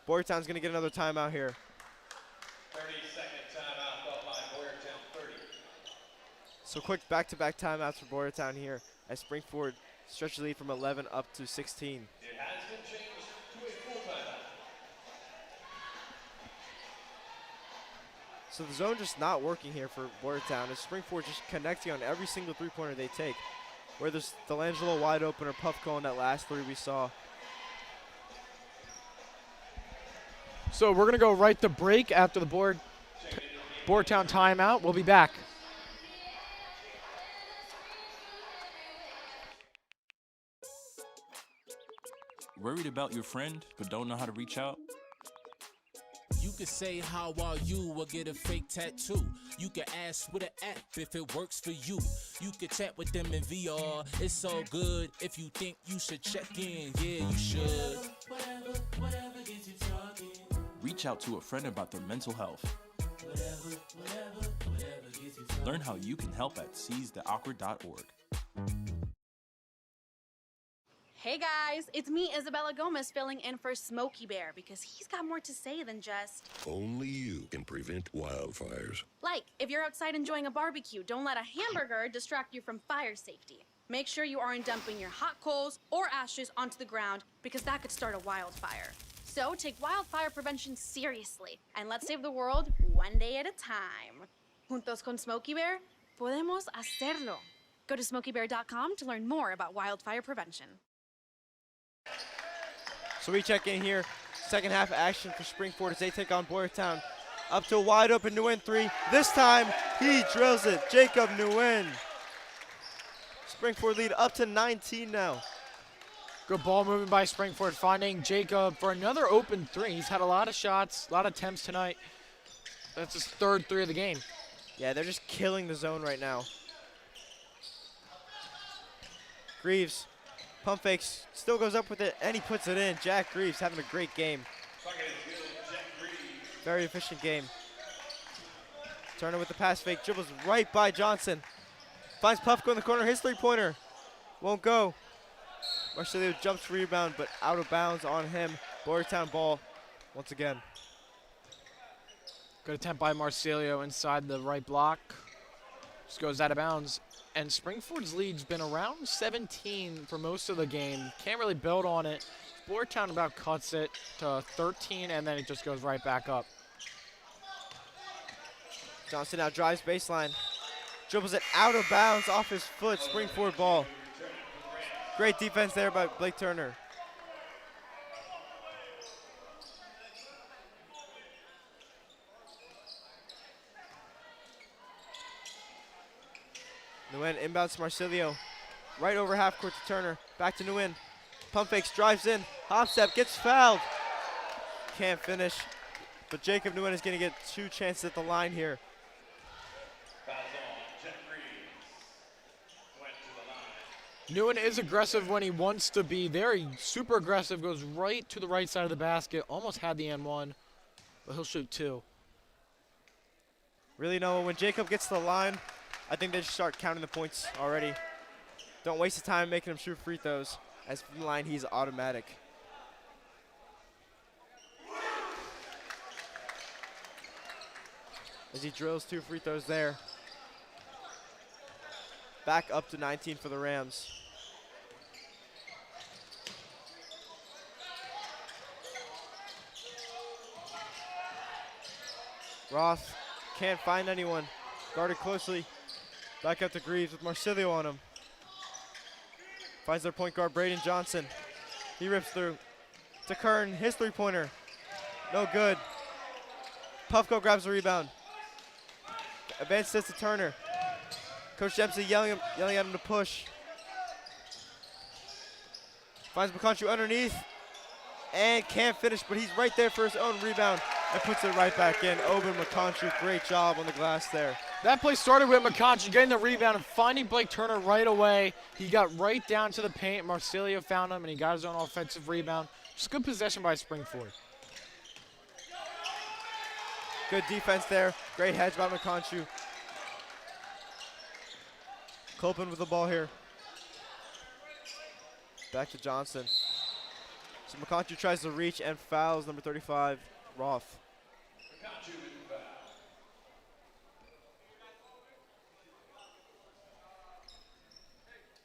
Boyertown's going to get another timeout here. 30-second timeout called by Boyertown, 30. So quick back-to-back timeouts for Boyertown here as Springford stretches the lead from 11 up to 16. It has been changed to a full timeout. So the zone just not working here for Boyertown as Springford just connecting on every single three-pointer they take. Whether it's Delangelo wide open or Puffco on that last three we saw. So we're going to go right to break after the Boyertown timeout. We'll be back. Worried about your friend but don't know how to reach out? You could say how are you or get a fake tattoo. You could ask with an app if it works for you. You could chat with them in VR. It's all good. If you think you should check in, yeah, you should. Whatever gets you talking. Reach out to a friend about their mental health. Whatever gets you talking. Learn how you can help at seizetheawkward.org. Hey guys, it's me, Isabella Gomez, filling in for Smokey Bear because he's got more to say than just... Only you can prevent wildfires. Like, if you're outside enjoying a barbecue, don't let a hamburger distract you from fire safety. Make sure you aren't dumping your hot coals or ashes onto the ground because that could start a wildfire. So take wildfire prevention seriously and let's save the world one day at a time. Juntos con Smokey Bear, podemos hacerlo. Go to smokeybear.com to learn more about wildfire prevention. So we check in here. Second half action for Springford as they take on Boyertown. Up to a wide open Nguyen three. This time he drills it. Jacob Nguyen. Springford lead up to 19 now. Good ball movement by Springford, finding Jacob for another open three. He's had a lot of shots, a lot of attempts tonight. That's his third three of the game. Yeah, they're just killing the zone right now. Greaves, pump fakes, still goes up with it, and he puts it in. Jack Greaves having a great game. Very efficient game. Turner with the pass fake, dribbles right by Johnson. Finds Puffco in the corner, his three-pointer. Won't go. Marcelio jumps for rebound, but out of bounds on him. Boyertown ball once again. Good attempt by Marcelio inside the right block. Just goes out of bounds. And Springford's lead's been around 17 for most of the game. Can't really build on it. Boyertown about cuts it to 13, and then it just goes right back up. Johnson now drives baseline. Dribbles it out of bounds off his foot. Springford ball. Great defense there by Blake Turner. Nguyen inbounds to Marsilio. Right over half court to Turner. Back to Nguyen. Pump fakes, drives in. Hop step, gets fouled. Can't finish. But Jacob Nguyen is going to get 2 chances at the line here. Nguyen is aggressive when he wants to be. Very super aggressive. Goes right to the right side of the basket. Almost had the N1, but he'll shoot 2. Really, no, when Jacob gets to the line, I think they should start counting the points already. Don't waste the time making him shoot free throws, as from the line he's automatic. As he drills 2 free throws there. Back up to 19 for the Rams. Roth can't find anyone. Guarded closely. Back up to Greaves with Marsilio on him. Finds their point guard, Braden Johnson. He rips through. To Kern, his 3-pointer. No good. Puffco grabs the rebound. Advances to Turner. Coach Dempsey yelling at him to push. Finds McContry underneath. And can't finish, but he's right there for his own rebound. And puts it right back in. Oben McContry, great job on the glass there. That play started with McContry getting the rebound and finding Blake Turner right away. He got right down to the paint. Marsilio found him, and he got his own offensive rebound. Just good possession by Springford. Good defense there. Great hedge by McContry. Copeland with the ball here. Back to Johnson. So McContry tries to reach and fouls number 35, Roth.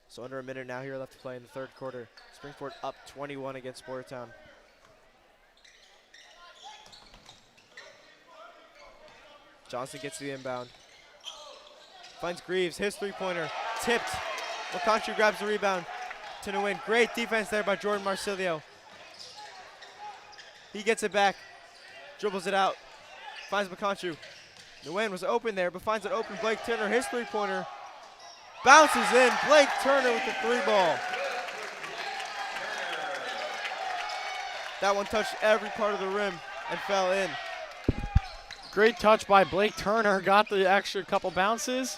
So under a minute now here left to play in the 3rd quarter. Springford up 21 against Boyertown. Johnson gets the inbound. Finds Greaves, his 3-pointer, tipped. McContry grabs the rebound to Nguyen. Great defense there by Jordan Marsilio. He gets it back, dribbles it out, finds McContry. Nguyen was open there, but finds an open Blake Turner, his 3-pointer. Bounces in, Blake Turner with the 3-ball. That one touched every part of the rim and fell in. Great touch by Blake Turner. Got the extra couple bounces.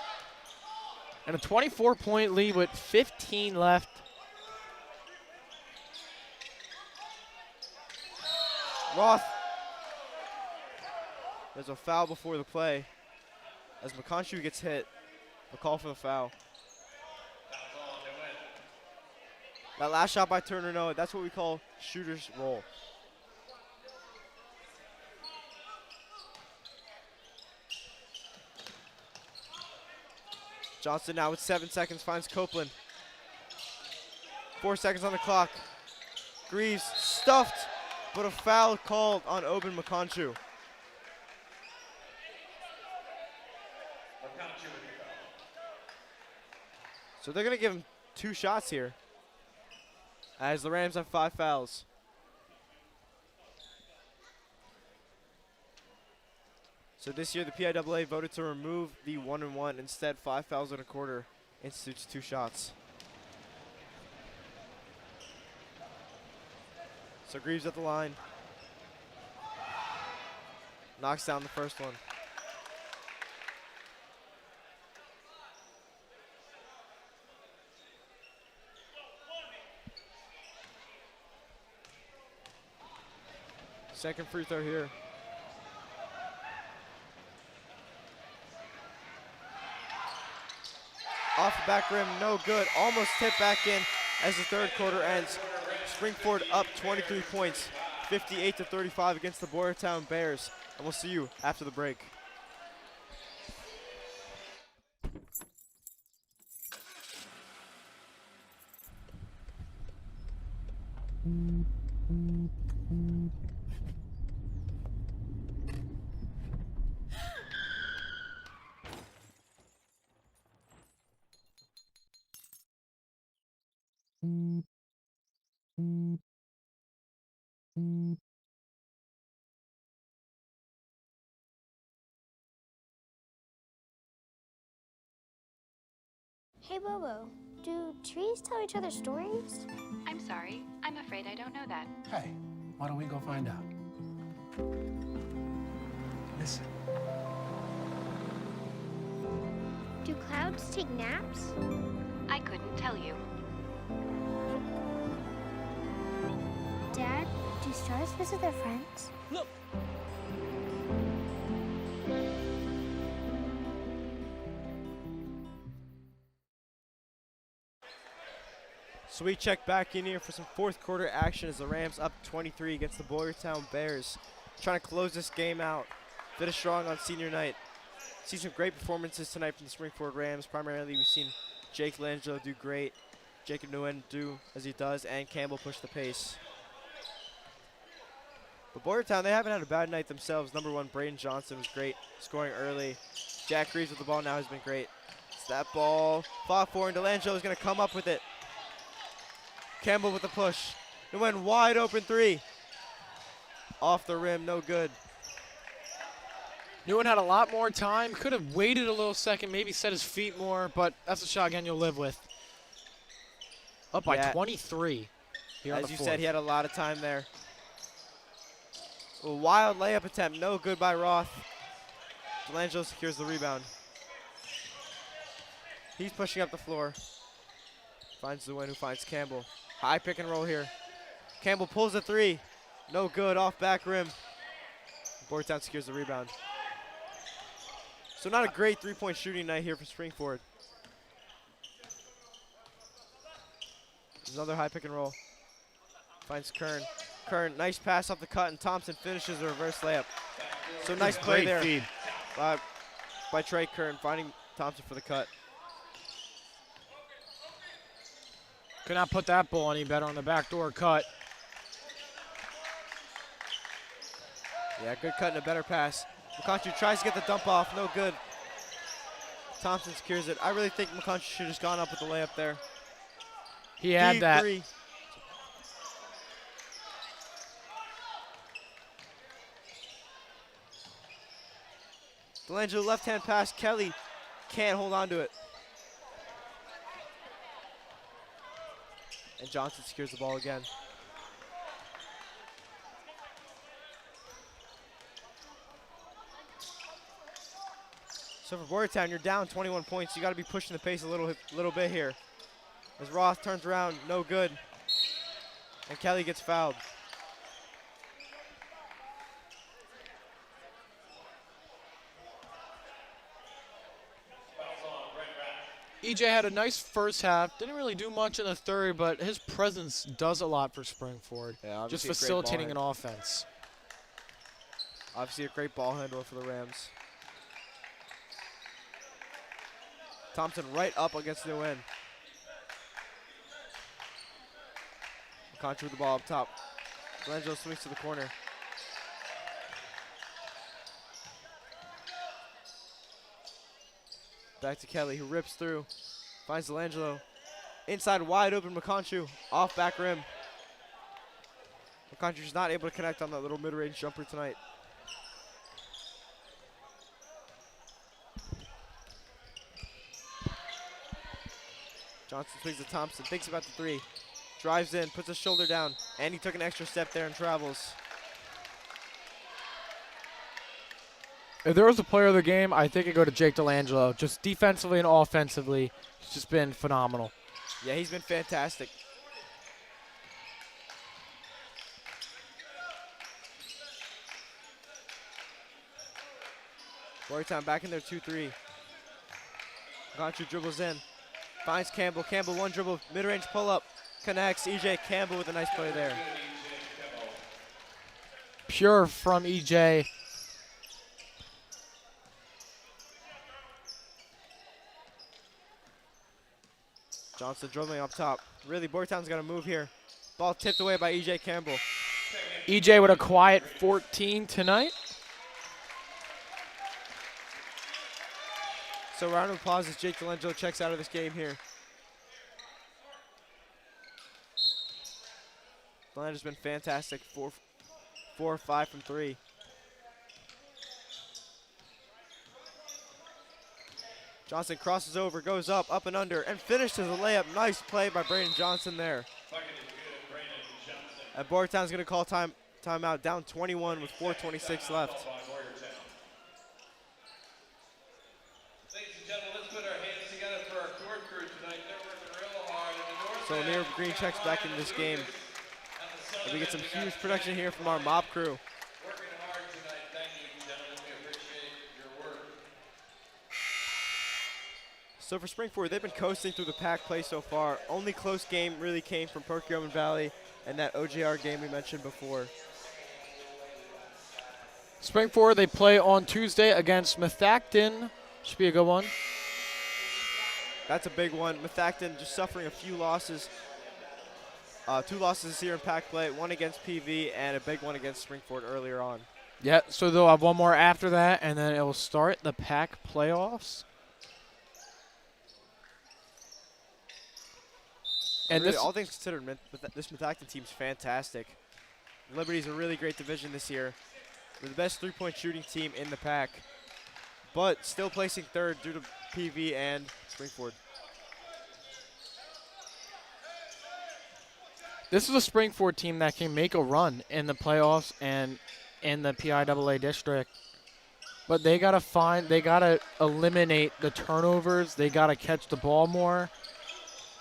And a 24-point lead with 15 left. Roth. There's a foul before the play. As McContry gets hit, a call for the foul. That last shot by Turner, no, that's what we call shooter's roll. Johnson now with 7 seconds finds Copeland. 4 seconds on the clock. Greaves stuffed, but a foul called on Oben McContry. So they're going to give him 2 shots here, as the Rams have 5 fouls. So this year the PIAA voted to remove the 1-and-1. Instead, 5 fouls in a quarter institutes 2 shots. So Greaves at the line. Knocks down the first one. Second free throw here. Off the back rim, no good. Almost tipped back in as the 3rd quarter ends. Springford up 23 points, 58-35 against the Boyertown Bears. And we'll see you after the break. Hey, Bobo, do trees tell each other stories? I'm sorry. I'm afraid I don't know that. Hey, why don't we go find out? Listen. Do clouds take naps? I couldn't tell you. Dad, do stars visit their friends? Look. So we check back in here for some fourth quarter action as the Rams up 23 against the Boyertown Bears. Trying to close this game out. Finish strong on senior night. See some great performances tonight from the Springford Rams. Primarily, we've seen Jake Langelo do great, Jacob Nguyen do as he does, and Campbell push the pace. But Boyertown, they haven't had a bad night themselves. Number 1, Braden Johnson was great, scoring early. Jack Reeves with the ball now has been great. It's that ball, fought for, and Delangelo is going to come up with it. Campbell with the push. Nguyen wide open 3. Off the rim, no good. Nguyen had a lot more time. Could have waited a little second, maybe set his feet more, but that's a shot again you'll live with. Up by 23 here on the As you fourth. said, he had a lot of time there. A wild layup attempt, no good by Roth. Delangelo secures the rebound. He's pushing up the floor. Finds Nguyen, who finds Campbell. High pick and roll here. Campbell pulls a 3. No good, off back rim. Boyertown secures the rebound. So not a great three-point shooting night here for Springford. Another high pick and roll. Finds Kern. Kern, nice pass off the cut, and Thompson finishes the reverse layup. So nice play there feed by Trey Kern, finding Thompson for the cut. Could not put that ball any better on the backdoor cut. Yeah, good cut and a better pass. McContry tries to get the dump off, no good. Thompson secures it. I really think McContry should have just gone up with the layup there. He had that. 3. Delangelo left-hand pass. Kelly can't hold on to it. And Johnson secures the ball again. So for Boyertown, you're down 21 points. You got to be pushing the pace a little bit here. As Roth turns around, no good. And Kelly gets fouled. EJ had a nice first half. Didn't really do much in the third, but his presence does a lot for Springford. Yeah, just obviously a great facilitating an ball offense. Obviously a great ball handler for the Rams. Thompson right up against Nguyen. McContry with the ball up top. Delangelo swings to the corner. Back to Kelly, who rips through. Finds Delangelo. Inside wide open McContry, off back rim. McContry's not able to connect on that little mid-range jumper tonight. Johnson swings to Thompson, thinks about the 3. Drives in, puts his shoulder down, and he took an extra step there and travels. If there was a player of the game, I think it'd go to Jake Delangelo. Just defensively and offensively, he's just been phenomenal. Yeah, he's been fantastic. Boyertown back in there 2-3. McContry dribbles in. Finds Campbell. Campbell one dribble, mid-range pull-up. Connects. EJ Campbell with a nice play there. Pure from EJ. Johnson dribbling up top. Really, Boyertown's got to move here. Ball tipped away by EJ Campbell. EJ with a quiet 14 tonight. So round of applause as Jake Delangelo checks out of this game here. Delangelo's been fantastic. 4 or 5 from 3. Johnson crosses over, goes up and under, and finishes the layup. Nice play by Braden Johnson there. And Boyertown's going to call timeout, down 21 with 4:26 left. So Amir Green checks back into this game. And we get some huge production here from our mob crew. So for Springford, they've been coasting through the pack play so far. Only close game really came from Perkiomen Valley and that OJR game we mentioned before. Springford, they play on Tuesday against Methacton. Should be a good one. That's a big one. Methacton just suffering a few losses. 2 losses this year in pack play, 1 against PV and a big one against Springford earlier on. Yeah, so they'll have one more after that, and then it will start the pack playoffs. And really, all things considered, this Methacton team's fantastic. Liberty's a really great division this year. They're the best three-point shooting team in the pack, but still placing 3rd due to PV and Springford. This is a Springford team that can make a run in the playoffs and in the PIAA district. But they gotta eliminate the turnovers. They gotta catch the ball more.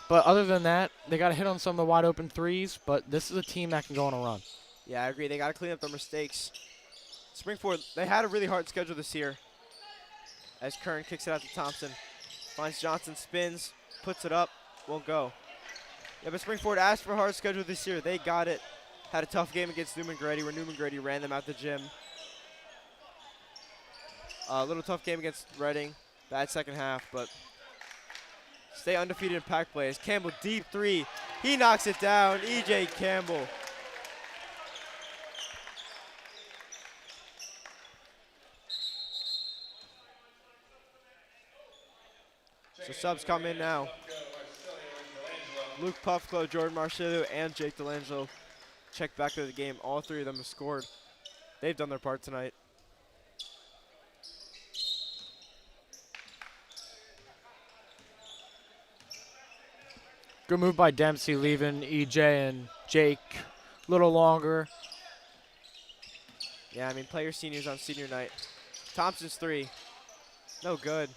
But other than that, they gotta hit on some of the wide open threes. But this is a team that can go on a run. Yeah, I agree. They gotta clean up their mistakes. Springford, they had a really hard schedule this year. As Kern kicks it out to Thompson. Finds Johnson, spins, puts it up, won't go. Yeah, but Springford asked for a hard schedule this year. They got it. Had a tough game against Newman Grady where Newman Grady ran them out the gym. A little tough game against Reading. Bad second half, but stay undefeated in pack plays. Campbell, deep 3. He knocks it down. E.J. Campbell. So subs come in now. Luke Puffclo, Jordan Marcelo, and Jake Delangelo check back to the game. All 3 of them have scored. They've done their part tonight. Good move by Dempsey, leaving EJ and Jake a little longer. Yeah, I mean, player seniors on senior night. Thompson's 3. No good.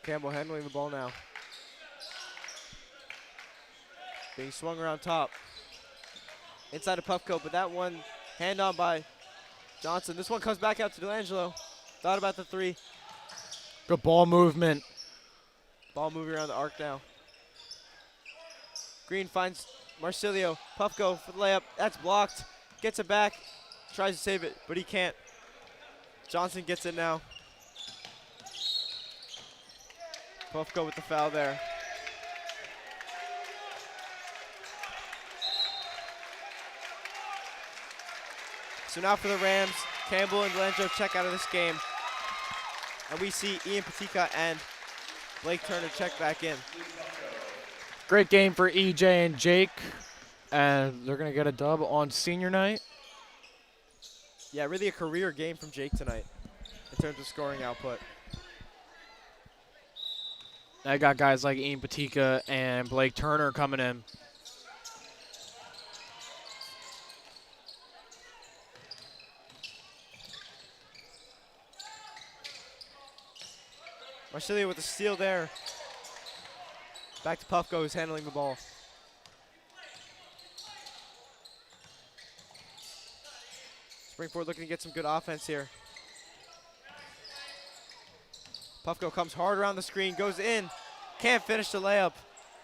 Campbell handling the ball now. Being swung around top. Inside of Puffco, but that one hand on by Johnson. This one comes back out to Delangelo. Thought about the 3. Good ball movement. Ball moving around the arc now. Green finds Marsilio. Puffco for the layup. That's blocked. Gets it back. Tries to save it, but he can't. Johnson gets it now. Puffco with the foul there. So now for the Rams, Campbell and Delangelo check out of this game. And we see Ian Patika and Blake Turner check back in. Great game for EJ and Jake. And they're going to get a dub on senior night. Yeah, really a career game from Jake tonight in terms of scoring output. I got guys like Ian Patika and Blake Turner coming in. Marsilio with the steal there. Back to Puffco, who's handling the ball. Springford looking to get some good offense here. Puffco comes hard around the screen, goes in. Can't finish the layup.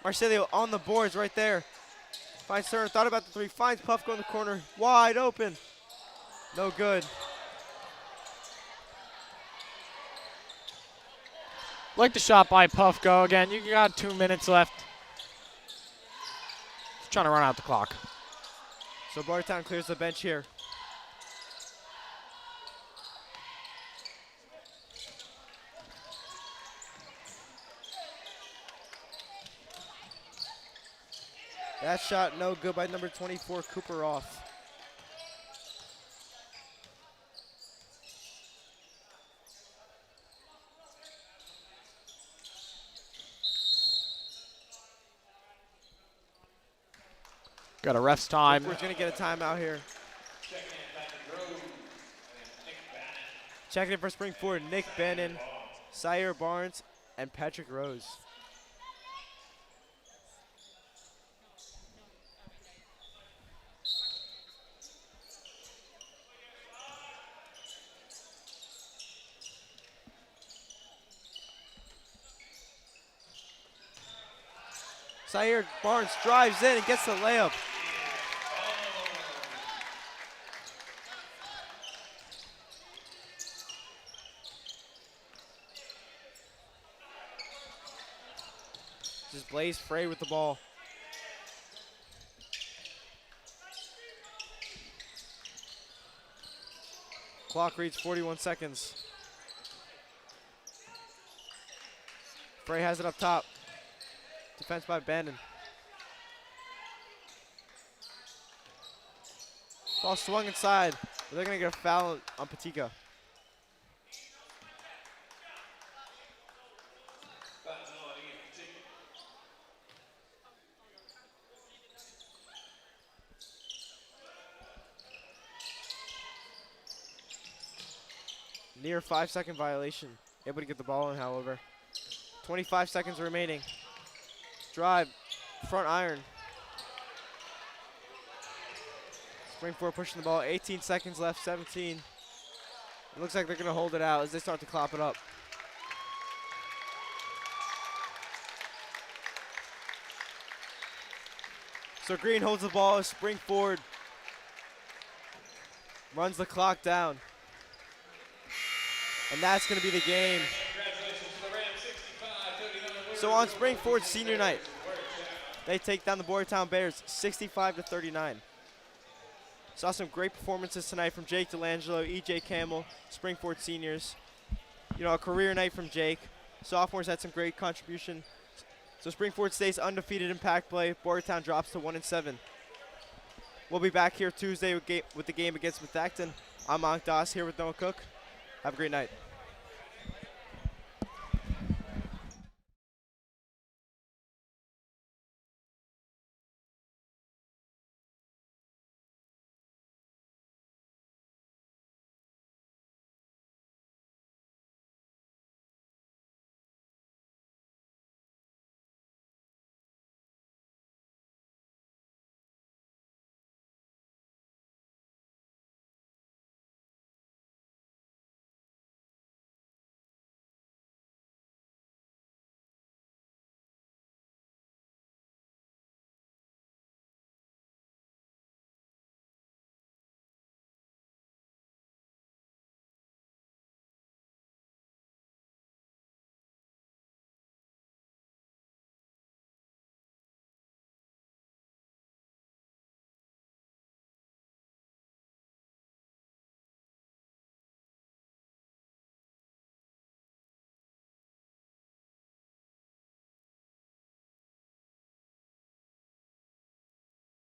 Marsilio on the boards right there. Finds Turner, thought about the 3, finds Puffco in the corner, wide open. No good. Like the shot by Puffco. Again, you got 2 minutes left. Just trying to run out the clock. So Boyertown clears the bench here. That shot no good by number 24, Cooper off. Got a ref's time. We're going to get a timeout here. Checking in for Springford, Nick Bannon, Sire Barnes, and Patrick Rose. Sire Barnes drives in and gets the layup. Just Blaze Frey with the ball. Clock reads 41 seconds. Frey has it up top. Defense by Bannon. Ball swung inside, but they're going to get a foul on Patika. Near 5-second violation. Able to get the ball in, however. 25 seconds remaining. Drive, front iron. Springford pushing the ball, 18 seconds left, 17. It looks like they're going to hold it out as they start to clop it up. So Green holds the ball as Springford runs the clock down. And that's going to be the game. So on Springford senior night, they take down the Boyertown Bears 65-39. Saw some great performances tonight from Jake Delangelo, E.J. Campbell, Springford seniors. You know, a career night from Jake. Sophomores had some great contribution. So Springford stays undefeated in pack play. Boyertown drops to 1-7. We'll be back here Tuesday with the game against Methacton. I'm Monk Doss here with Noah Cook. Have a great night.